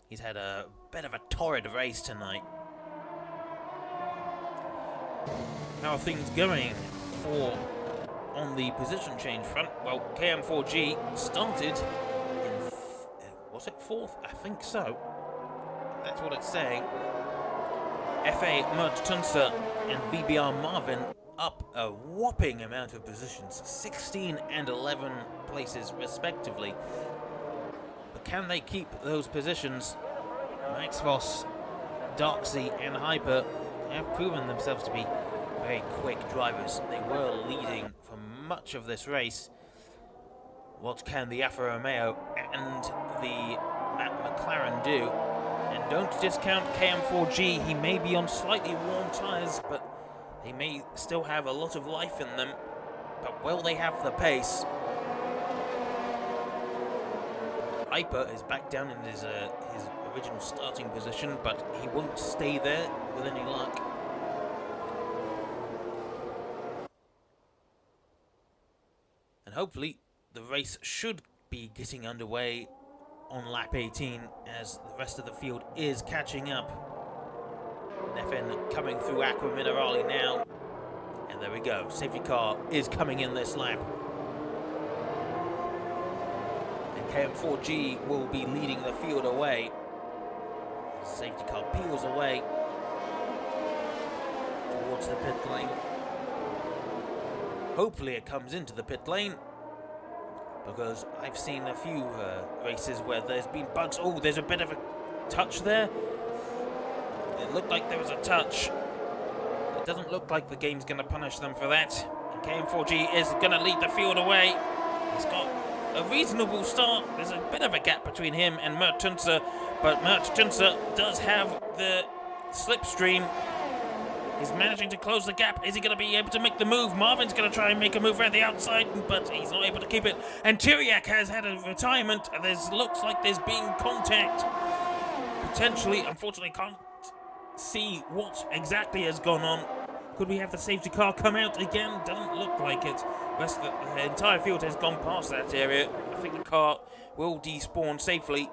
Speaker 2: He's had a bit of a torrid race tonight. How are things going on the position change front? Well, KM4G started in, was it 4th? I think so. That's what it's saying. FA Mert Tuncer and VBR Marvin up a whopping amount of positions, 16 and 11 places respectively. But can they keep those positions? Max Voss, Darksea and Hyper have proven themselves to be very quick drivers. They were leading for much of this race. What can the Alfa Romeo and the McLaren do? And don't discount KM4G. He may be on slightly worn tyres, but they may still have a lot of life in them. But will they have the pace? Hyper is back down in his original starting position, but he won't stay there with any luck. And hopefully the race should be getting underway on lap 18 as the rest of the field is catching up. Neffin coming through Aqua Minerale now. And there we go. Safety car is coming in this lap. And KM4G will be leading the field away. Safety car peels away towards the pit lane. Hopefully it comes into the pit lane, because I've seen a few races where there's been bugs. Oh, there's a bit of a touch there. It looked like there was a touch. It doesn't look like the game's going to punish them for that. And KM4G is going to lead the field away. He's got a reasonable start. There's a bit of a gap between him and Mert Tuncer, but Mert Tuncer does have the slipstream. He's managing to close the gap. Is he going to be able to make the move? Marvin's going to try and make a move around the outside, but he's not able to keep it. And Tyriak has had a retirement. Looks like there's been contact. Potentially, unfortunately, can't see what exactly has gone on. Could we have the safety car come out again? Doesn't look like it. The entire field has gone past that area. I think the car will despawn safely.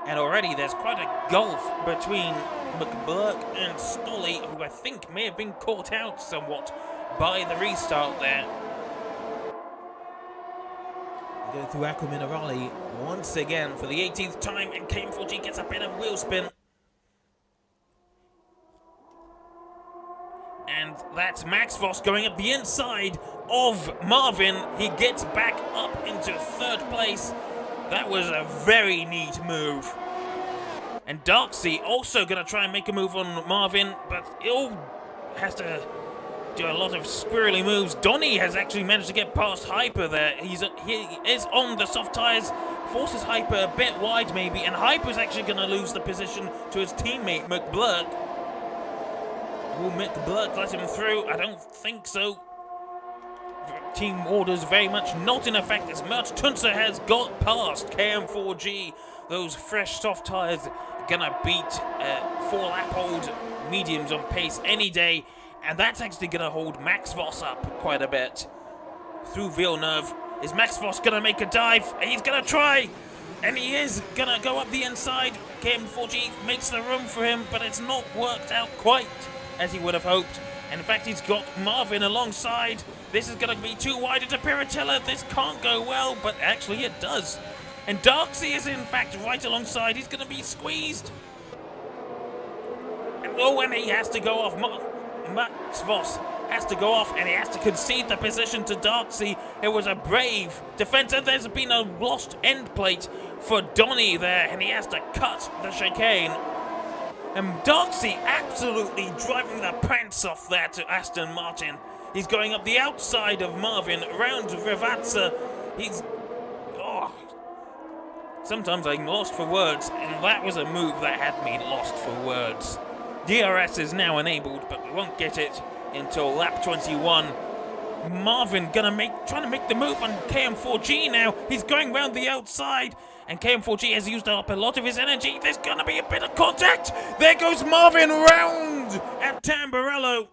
Speaker 2: And already there's quite a gulf between McBurk and Stolly, who I think may have been caught out somewhat by the restart there. Go through Aqua Minerale once again for the 18th time, and KM4G gets a bit of wheel spin. And that's Max Voss going up the inside of Marvin. He gets back up into 3rd place. That was a very neat move. And Darksea also going to try and make a move on Marvin, but he'll has to do a lot of squirrely moves. Donny has actually managed to get past Hyper there. He is on the soft tyres, forces Hyper a bit wide maybe, and Hyper's actually going to lose the position to his teammate McBlurk. Will McBlurk let him through? I don't think so. Team orders very much not in effect as Mert Tuncer has got past KM4G. Those fresh soft tyres gonna beat 4-lap-old mediums on pace any day, and that's actually gonna hold Max Voss up quite a bit. Through Villeneuve, is Max Voss gonna make a dive? He's gonna try, and he is gonna go up the inside. KM4G makes the room for him, but it's not worked out quite as he would have hoped. And in fact, he's got Marvin alongside. This is going to be too wide into Piratella. This can't go well, but actually it does. And Darksea is in fact right alongside. He's going to be squeezed. And oh, and he has to go off. Max Voss has to go off, and he has to concede the position to Darksea. It was a brave defense, and there's been a lost end plate for Donny there, and he has to cut the chicane. And Darcy absolutely driving the pants off there to Aston Martin. He's going up the outside of Marvin, around Rivazza. He's... Oh. Sometimes I'm lost for words, and that was a move that had me lost for words. DRS is now enabled, but we won't get it until lap 21. Marvin trying to make the move on KM4G now. He's going round the outside, and KM4G has used up a lot of his energy. There's gonna be a bit of contact. There goes Marvin round at Tamburello.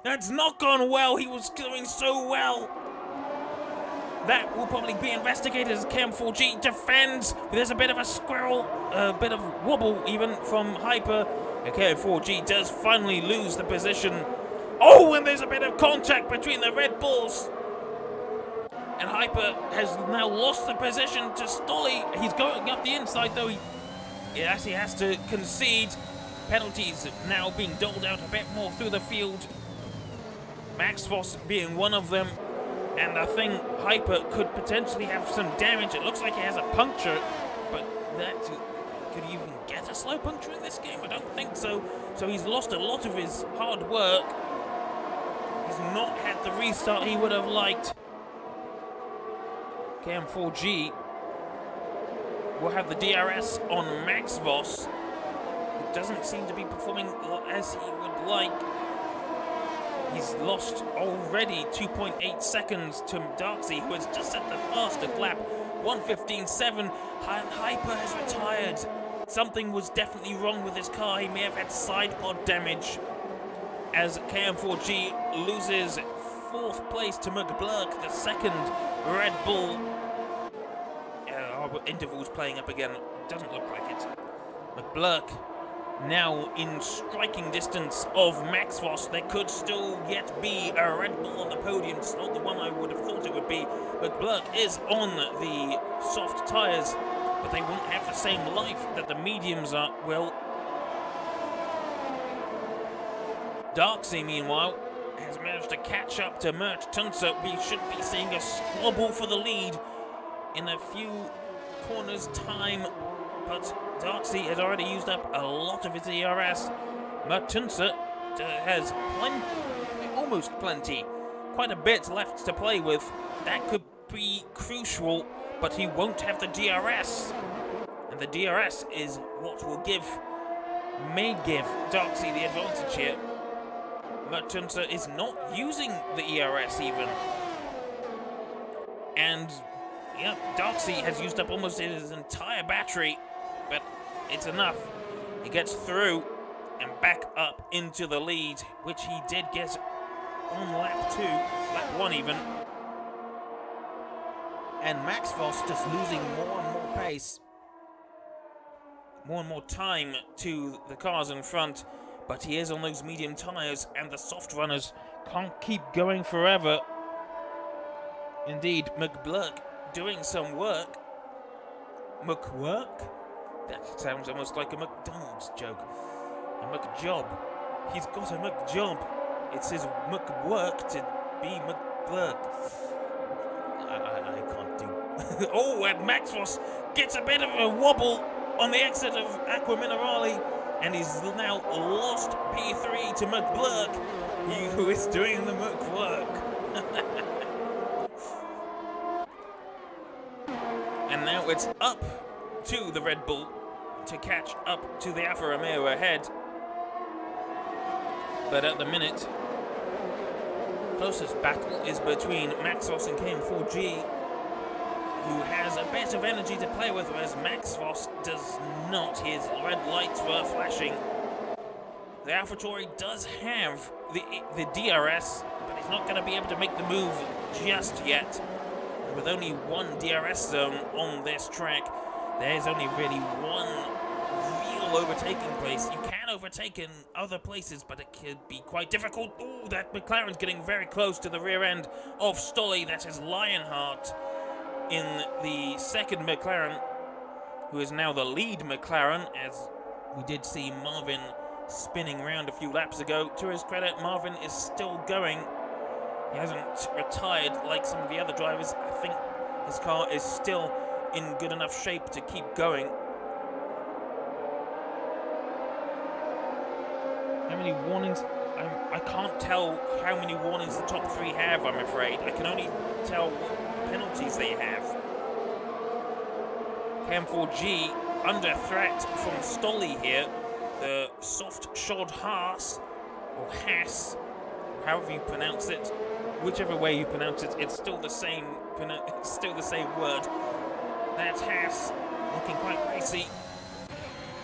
Speaker 2: That's not gone well. He was doing so well. That will probably be investigated as KM4G defends. There's a bit of a squirrel, a bit of wobble even from Hyper. And KM4G does finally lose the position. Oh, and there's a bit of contact between the Red Bulls. And Hyper has now lost the position to Stolly. He's going up the inside, though. He actually has to concede. Penalties now being doled out a bit more through the field. Max Voss being one of them. And I think Hyper could potentially have some damage. It looks like he has a puncture, but that could he even get a slow puncture in this game? I don't think so. So he's lost a lot of his hard work. He's not had the restart he would have liked. KM4G will have the DRS on Max Voss, who doesn't seem to be performing as he would like. He's lost already 2.8 seconds to Darcy, who is just at the fastest lap, 1:15.7. And Hyper has retired. Something was definitely wrong with his car. He may have had side pod damage. As KM4G loses 4th place to McBlurk, the second Red Bull. Our interval's playing up again. Doesn't look like it. McBlurk now in striking distance of Max Voss. There could still yet be a Red Bull on the podium. It's not the one I would have thought it would be. McBlurk is on the soft tyres, but they won't have the same life that the mediums will. Darksy, meanwhile, has managed to catch up to Mert Tunser. We should be seeing a squabble for the lead in a few corners' time, but Darksy has already used up a lot of his ERS. Mert Tunser has almost plenty, quite a bit left to play with. That could be crucial, but he won't have the DRS. And the DRS is what may give Darksy the advantage here. Mert Tunser is not using the ERS even. And yeah, Darksy has used up almost his entire battery, but it's enough. He gets through and back up into the lead, which he did get on lap 2, lap 1 even. And Max Voss just losing more and more pace, more and more time to the cars in front. But he is on those medium tyres, and the soft runners can't keep going forever. Indeed, McBlurk doing some work. McWork? That sounds almost like a McDonald's joke. A McJob. He's got a McJob. It's his McWork to be McBlurk. I can't do... Oh, and Max Voss gets a bit of a wobble on the exit of Aqua Minerale. And he's now lost P3 to McBlurk, who is doing the McWork. And now it's up to the Red Bull to catch up to the Alfa Romeo ahead. But at the minute, closest battle is between Max Voss and KM4G, who has a bit of energy to play with, whereas Max Voss does not. His red lights were flashing. The AlphaTauri does have the DRS, but he's not going to be able to make the move just yet. With only one DRS zone on this track, there's only really one real overtaking place. You can overtake in other places, but it could be quite difficult. Ooh, that McLaren's getting very close to the rear end of Stolly. That is Lionheart in the second McLaren, who is now the lead McLaren, as we did see Marvin spinning around a few laps ago. To his credit, Marvin is still going. He hasn't retired like some of the other drivers. I think his car is still in good enough shape to keep going. How many warnings? I can't tell how many warnings the top three have, I'm afraid. I can only tell what penalties they have. KM4G under threat from Stolly here. The soft-shod Haas, or Haas, however you pronounce it. Whichever way you pronounce it, it's still the same word. That's Haas, looking quite racy.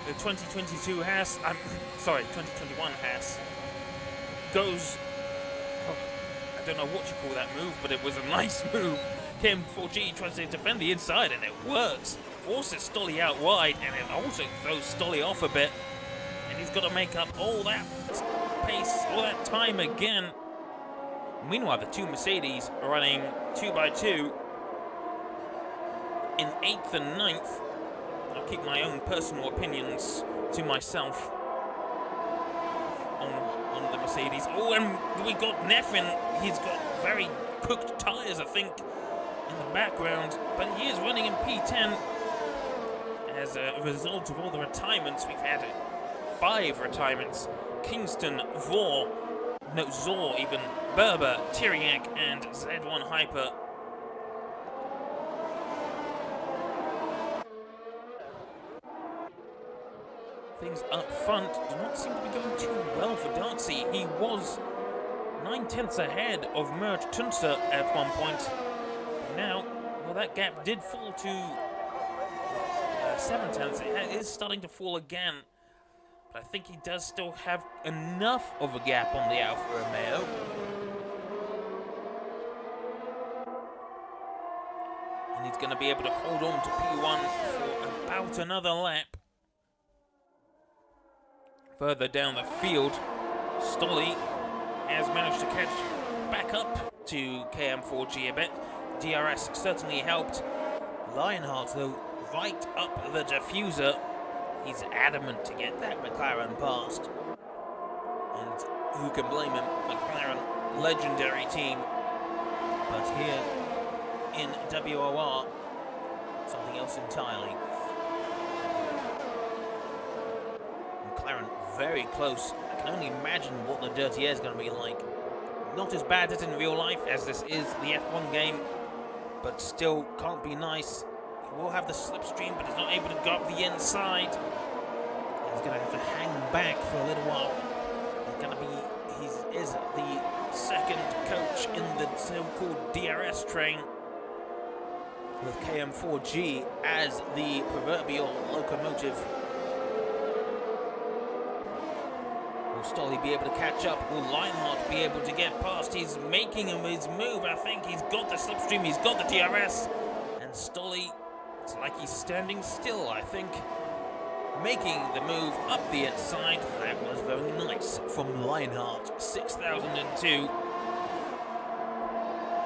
Speaker 2: The 2022 Haas, 2021 Haas goes, I don't know what you call that move, but it was a nice move. KM4G tries to defend the inside and it works. Forces Stolly out wide and it also throws Stolly off a bit. And he's got to make up all that pace, all that time again. Meanwhile, the two Mercedes are running 2x2 in 8th and 9th. I'll keep my own personal opinions to myself on the Mercedes. Oh, and we got Neffin. He's got very cooked tyres, I think, in the background. But he is running in P10 as a result of all the retirements. We've had 5 retirements. Kingston, WOR, Zor even, Berber, Tyriak, and Z1 Hyper. Things up front do not seem to be going too well for Darcy. He was 9/10 ahead of Mert Tunser at one point. Now, well, that gap did fall to 7/10. It is starting to fall again. But I think he does still have enough of a gap on the Alfa Romeo. And he's going to be able to hold on to P1 for about another lap. Further down the field, Stolly has managed to catch back up to KM4G a bit. DRS certainly helped. Lionheart, though, right up the diffuser. He's adamant to get that McLaren past. And who can blame him? McLaren, legendary team. But here in WOR, something else entirely. McLaren very close. I can only imagine what the dirty air is going to be like. Not as bad as in real life, as this is the F1 game, but still can't be nice. He will have the slipstream, but he's not able to go up the inside. He's going to have to hang back for a little while. He is the second coach in the so-called DRS train, with KM4G as the proverbial locomotive. Will Stolly be able to catch up? Will Lionheart be able to get past? He's making his move, I think. He's got the slipstream, he's got the DRS. And Stolly, it's like he's standing still, I think. Making the move up the inside. That was very nice from Lionheart. 6,002.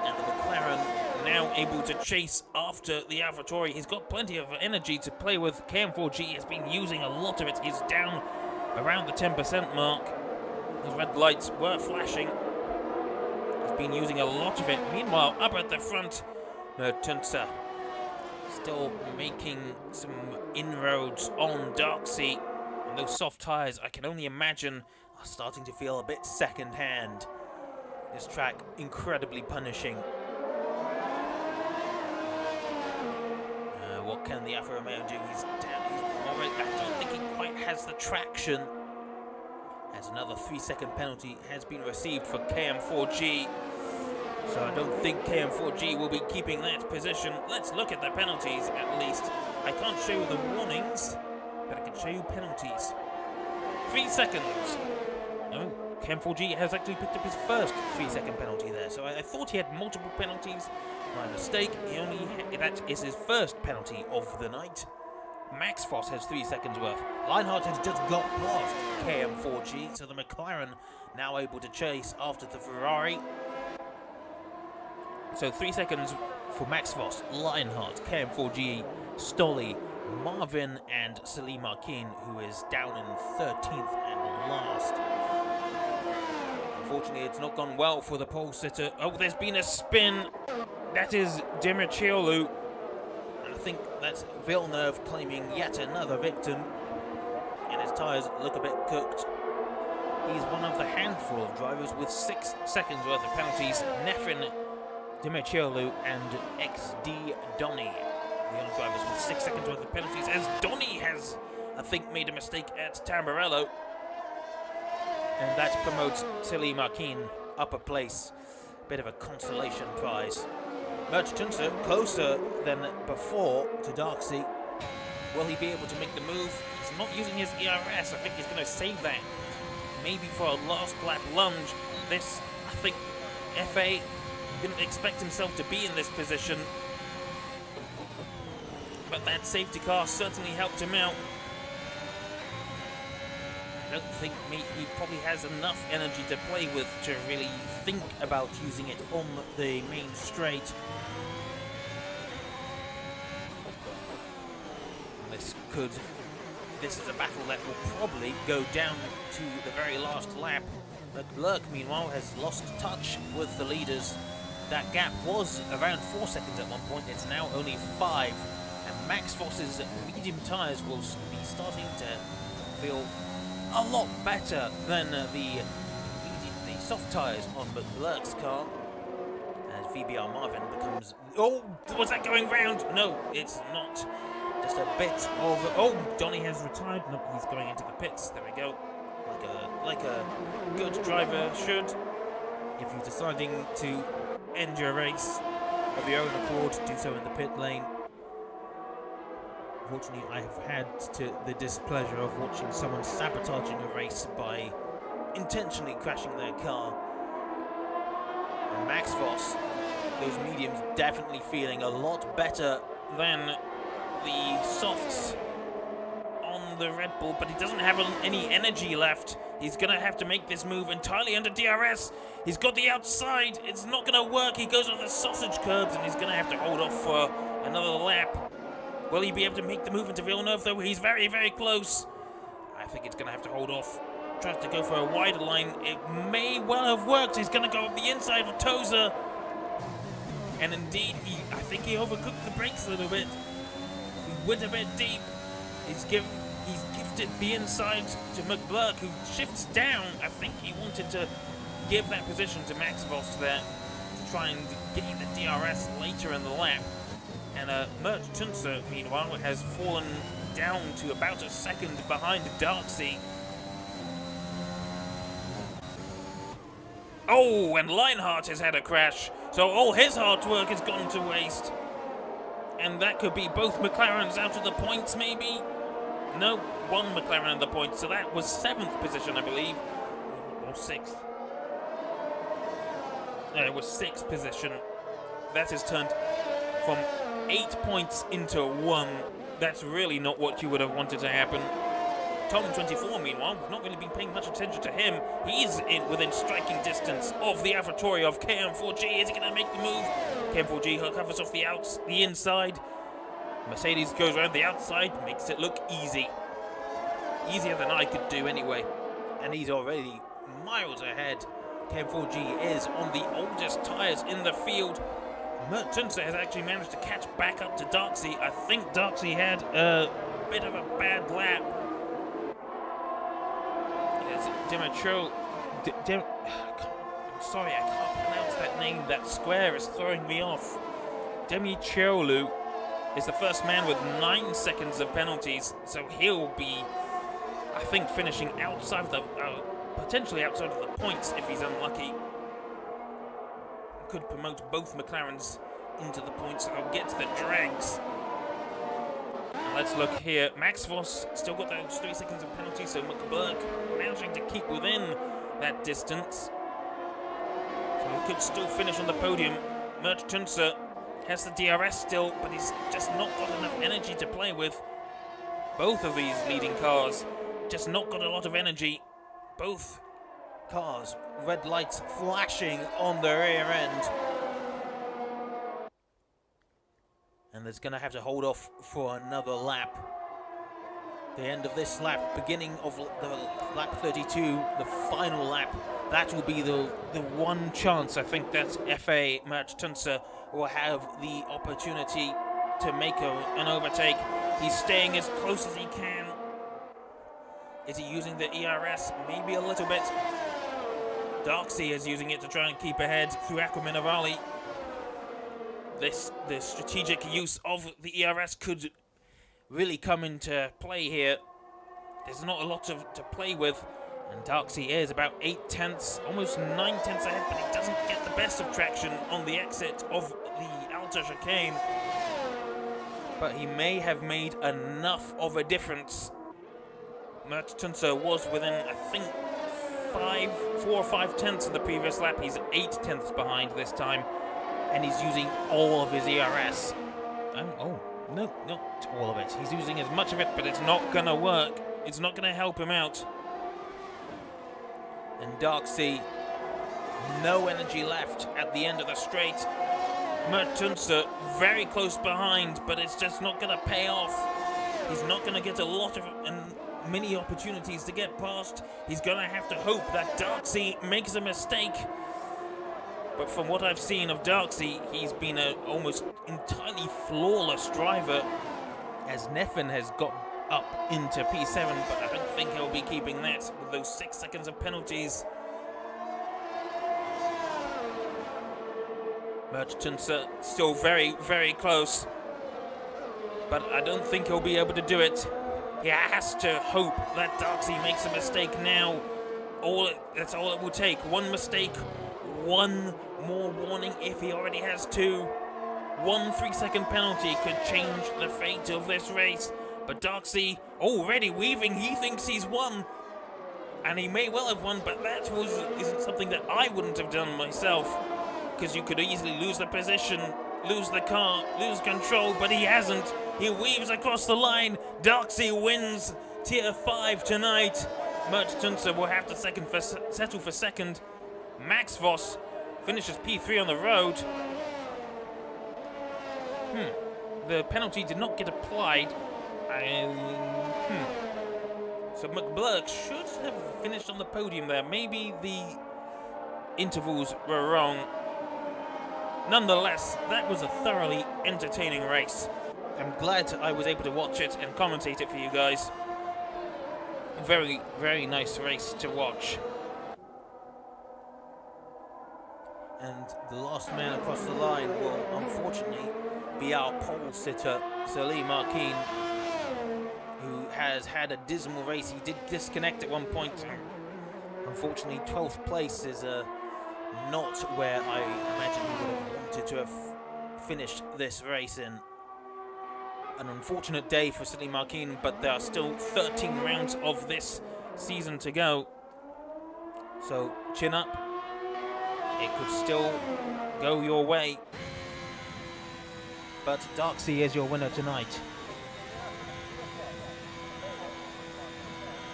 Speaker 2: And the McLaren now able to chase after the AlphaTauri. He's got plenty of energy to play with. KM4G has been using a lot of it. He's down around the 10% mark. His red lights were flashing. He's been using a lot of it. Meanwhile, up at the front, Mertunsa still making some inroads on Darcy. And those soft tyres, I can only imagine, are starting to feel a bit second-hand. This track, incredibly punishing. What can the Alfa Romeo do? He's down. I don't think he quite has the traction. As another 3-second penalty has been received for KM4G. So I don't think KM4G will be keeping that position. Let's look at the penalties at least. I can't show you the warnings, but I can show you penalties. 3 seconds. Oh, KM4G has actually picked up his first 3-second penalty there. So I thought he had multiple penalties. My mistake. That is his first penalty of the night. Max Foss has 3 seconds worth. Lionheart has just got past KM4G, so the McLaren now able to chase after the Ferrari. So 3 seconds for Max Foss, Lionheart, KM4G, Stolly, Marvin, and Salim Arkin, who is down in 13th and last. Unfortunately, it's not gone well for the pole sitter. Oh, there's been a spin. That is Dimitriolu. And I think that's Villeneuve claiming yet another victim. And his tyres look a bit cooked. He's one of the handful of drivers with 6 seconds worth of penalties. Nefin, Dimitriolu, and XD Donny. The only drivers with 6 seconds worth of penalties, as Donny has, I think, made a mistake at Tamburello. And that promotes Silly Marquin up a place. Bit of a consolation prize. Merchtunser closer than before to Darksea. Will he be able to make the move? He's not using his ERS. I think he's going to save that. Maybe for a last lap lunge. This, I think, FA didn't expect himself to be in this position. But that safety car certainly helped him out. I don't think he probably has enough energy to play with to really think about using it on the main straight. This is a battle that will probably go down to the very last lap. Leclerc, meanwhile, has lost touch with the leaders. That gap was around 4 seconds at one point. It's now only 5. And Max Voss's medium tyres will be starting to feel a lot better than the soft tyres on Leclerc's car. As VBR Marvin becomes... Oh, was that going round? No, it's not. Just a bit of... Oh, Donny has retired. No, he's going into the pits. There we go. Like a good driver should. If you're deciding to end your race of your own accord, do so in the pit lane. Unfortunately, I have had the displeasure of watching someone sabotaging a race by intentionally crashing their car. And Max Voss, those mediums definitely feeling a lot better than the softs on the Red Bull, but he doesn't have any energy left. He's going to have to make this move entirely under DRS. He's got the outside. It's not going to work. He goes on the sausage curbs, and he's going to have to hold off for another lap. Will he be able to make the move into Villeneuve, though? He's very, very close. I think it's going to have to hold off. Tries to go for a wider line. It may well have worked. He's going to go up the inside of Tozer. And indeed, I think he overcooked the brakes a little bit. He went a bit deep. He's gifted the inside to McBurk, who shifts down. I think he wanted to give that position to Max Voss there to try and gain the DRS later in the lap. And Mert Tunser, meanwhile, has fallen down to about a second behind Darksea. Oh, and Lionheart has had a crash, so all his hard work has gone to waste. And that could be both McLarens out of the points, maybe? No, one McLaren in the points, so that was 7th position, I believe. Or 6th. No, it was 6th position. That has turned from 8 points into 1. That's really not what you would have wanted to happen. Tom24, meanwhile, we've not really been paying much attention to him. He's within striking distance of the AlphaTauri of KM4G. Is he going to make the move? KM4G covers off the inside. Mercedes goes around the outside, makes it look easy. Easier than I could do anyway. And he's already miles ahead. KM4G is on the oldest tyres in the field. Mert Tunser has actually managed to catch back up to Darksea. I think Darksea had a bit of a bad lap. Dimitro... I'm sorry, I can't pronounce that name. That square is throwing me off. Dimitriolu is the first man with 9 seconds of penalties, so he'll be, I think, finishing outside of the... potentially outside of the points if he's unlucky. Could promote both McLarens into the points, so they'll get to the drags. And let's look here. Max Voss still got those 3 seconds of penalty, so McBurk managing to keep within that distance. So he could still finish on the podium. Mert Tunser has the DRS still, but he's just not got enough energy to play with. Both of these leading cars just not got a lot of energy. Both cars, red lights flashing on the rear end. And there's going to have to hold off for another lap. The end of this lap, beginning of the lap 32, the final lap. That will be the one chance I think that FA Mert Tunser will have the opportunity to make an overtake. He's staying as close as he can. Is he using the ERS? Maybe a little bit. Darksea is using it to try and keep ahead through Aquaminerali. The strategic use of the ERS could really come into play here. There's not a lot to play with, and Darksea is about 8 tenths, almost 9 tenths ahead, but he doesn't get the best of traction on the exit of the outer chicane. But he may have made enough of a difference. Mertensson was within, I think, 4 or 5 tenths in the previous lap. He's 8 tenths behind this time, and he's using all of his ERS. No, not all of it. He's using as much of it, but it's not going to work. It's not going to help him out. And Darksea, no energy left at the end of the straight. Mertensson very close behind, but it's just not going to pay off. He's not going to get a lot of many opportunities to get past. He's going to have to hope that Darksea makes a mistake. But from what I've seen of Darksea, he's been an almost entirely flawless driver, as Neffen has got up into P7, but I don't think he'll be keeping that with those 6 seconds of penalties. Mertensson still very, very close, but I don't think he'll be able to do it. He has to hope that Darksea makes a mistake now. That's all it will take. One mistake, one more warning if he already has 2. 1 3-second penalty could change the fate of this race. But Darksea already weaving. He thinks he's won, and he may well have won, but that isn't something that I wouldn't have done myself, because you could easily lose the position, lose the car, lose control, but he hasn't. He weaves across the line. Darksea wins Tier 5 tonight. Mertensson will have to settle for second. Max Voss finishes P3 on the road. The penalty did not get applied. So McBlurk should have finished on the podium there. Maybe the intervals were wrong. Nonetheless, that was a thoroughly entertaining race. I'm glad I was able to watch it and commentate it for you guys. Very, very nice race to watch. And the last man across the line will unfortunately be our pole sitter, Salim Markin, who has had a dismal race. He did disconnect at one point. Unfortunately, 12th place is not where I imagine he would have wanted to have finished this race in. An unfortunate day for Salim Markin, but there are still 13 rounds of this season to go. So, chin up. It could still go your way. But Darksea is your winner tonight.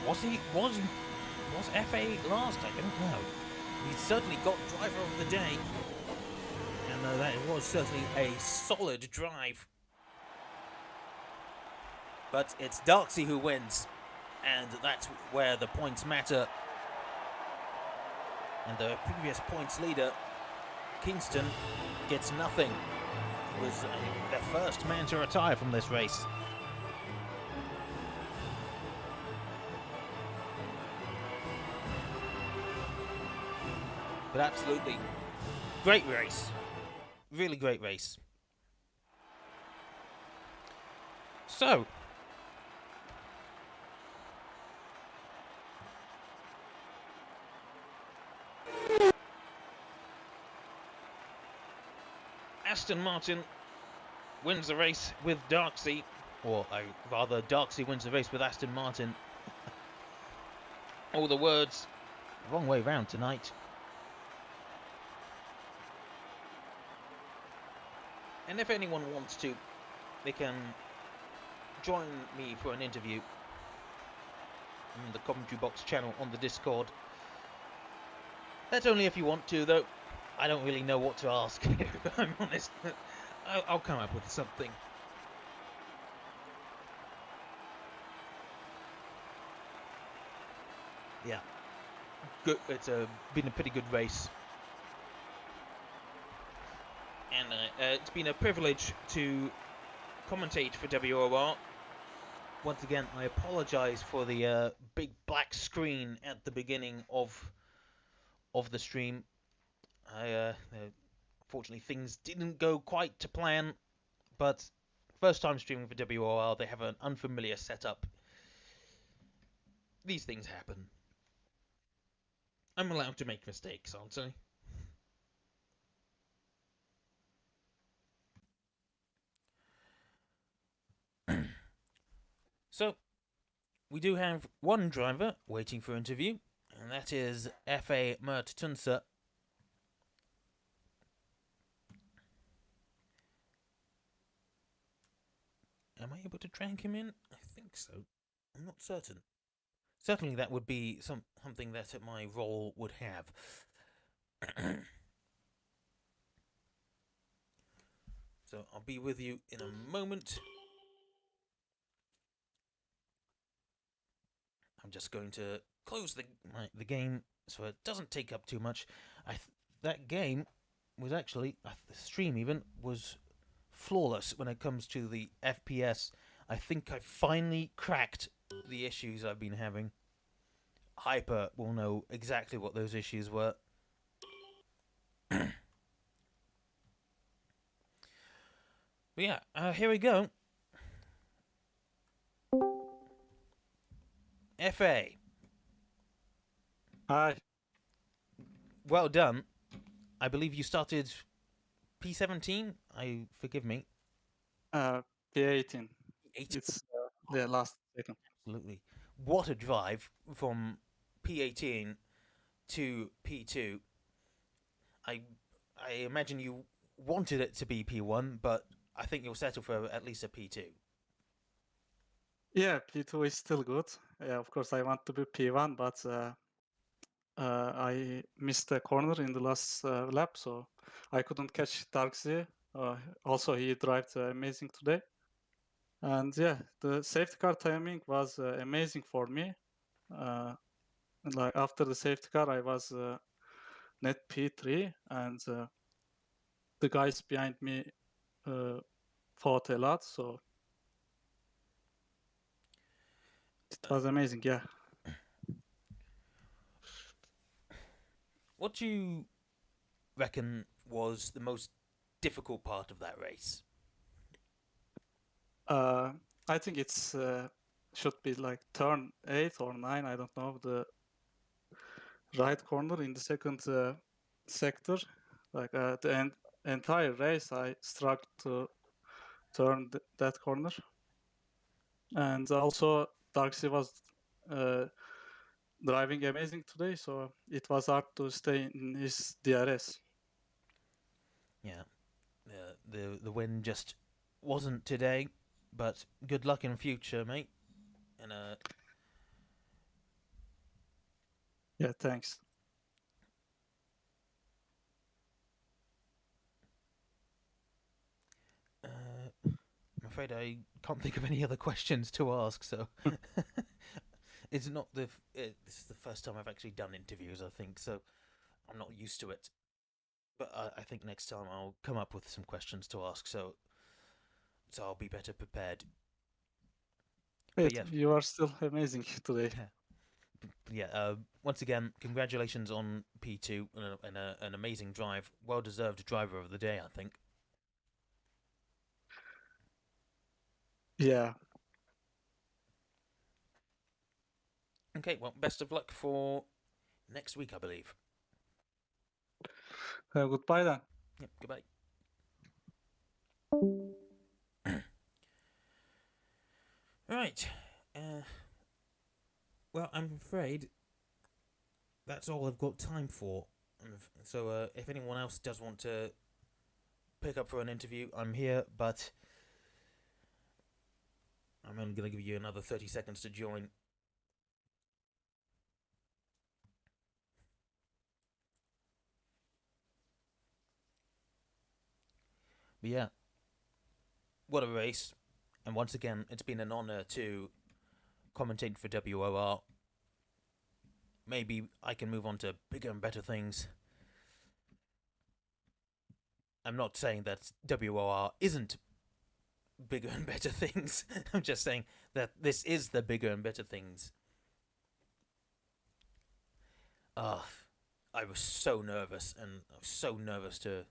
Speaker 2: Was FA last? I don't know. He certainly got driver of the day. And that was certainly a solid drive. But it's Darksea who wins. And that's where the points matter. And the previous points leader, Kingston, gets nothing. He was the first man to retire from this race. But absolutely, great race. Really great race. So, Aston Martin wins the race with Darksea, or rather Darksea wins the race with Aston Martin. All the words, wrong way round tonight. And if anyone wants to, they can join me for an interview in the commentary box channel on the Discord. That's only if you want to, though. I don't really know what to ask, if I'm honest. I'll come up with something. Yeah. Good. It's been a pretty good race. And it's been a privilege to commentate for WOR.
Speaker 1: Once again, I apologize for the big black screen at the beginning of the stream. Fortunately, things didn't go quite to plan, but first time streaming for WOR, they have an unfamiliar setup. These things happen. I'm allowed to make mistakes, aren't I?
Speaker 2: So, we do have one driver waiting for interview, and that is F.A. Mert Tunsa. Am I able to drag him in? I think so. I'm not certain. Certainly that would be something that my role would have. So I'll be with you in a moment. I'm just going to close the game so it doesn't take up too much. That game was actually, the stream even, was flawless when it comes to the FPS. I think I finally cracked the issues I've been having. Hyper will know exactly what those issues were. But yeah, here we go. FA.
Speaker 3: Hi.
Speaker 2: Well done. I believe you started P17. Forgive me.
Speaker 3: P18.
Speaker 2: 18.
Speaker 3: It's the last second.
Speaker 2: Absolutely. What a drive from P18 to P2. I I imagine you wanted it to be P1, but I think you'll settle for at least a P2.
Speaker 3: Yeah, P2 is still good. Yeah, of course, I want to be P1, but I missed a corner in the last lap, so I couldn't catch Darkzy. Also, he drove amazing today. And yeah, the safety car timing was amazing for me. Like after the safety car, I was net P3, and the guys behind me fought a lot, so it was amazing. Yeah.
Speaker 2: What do you reckon was the most difficult part of that race?
Speaker 3: I think it's should be like turn 8 or 9. I don't know, the right corner in the second sector. Like the entire race, I struggled to turn that corner, and also Darksy was driving amazing today, so it was hard to stay in his DRS.
Speaker 2: Yeah, the win just wasn't today, but good luck in future, mate. And
Speaker 3: Yeah, thanks.
Speaker 2: I'm afraid I can't think of any other questions to ask. So it's not this is the first time I've actually done interviews. I think so. I'm not used to it, but I think next time I'll come up with some questions to ask. So I'll be better prepared.
Speaker 3: Wait,
Speaker 2: yes.
Speaker 3: you are still amazing today.
Speaker 2: Yeah. Once again, congratulations on P2 and an amazing drive. Well deserved driver of the day, I think.
Speaker 3: Yeah.
Speaker 2: Okay. Well, best of luck for next week, I believe.
Speaker 3: Goodbye then.
Speaker 2: Yep. Goodbye. Right. Well, I'm afraid that's all I've got time for. So, if anyone else does want to pick up for an interview, I'm here, but I'm only going to give you another 30 seconds to join. But yeah, what a race. And once again, it's been an honour to commentate for WOR. Maybe I can move on to bigger and better things. I'm not saying that WOR isn't bigger and better things. I'm just saying that this is the bigger and better things. Ah, I was so nervous, and I was so nervous to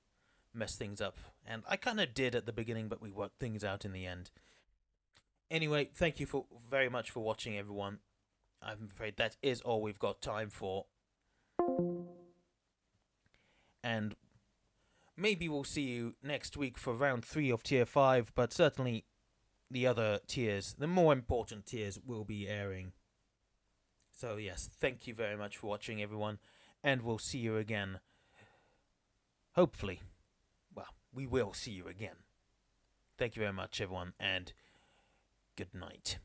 Speaker 2: mess things up. And I kind of did at the beginning, but we worked things out in the end. Anyway, thank you very much for watching, everyone. I'm afraid that is all we've got time for. And maybe we'll see you next week for round 3 of Tier 5, but certainly the other tiers, the more important tiers, will be airing. So yes, thank you very much for watching, everyone, and we'll see you again. Hopefully. Well, we will see you again. Thank you very much, everyone, and good night.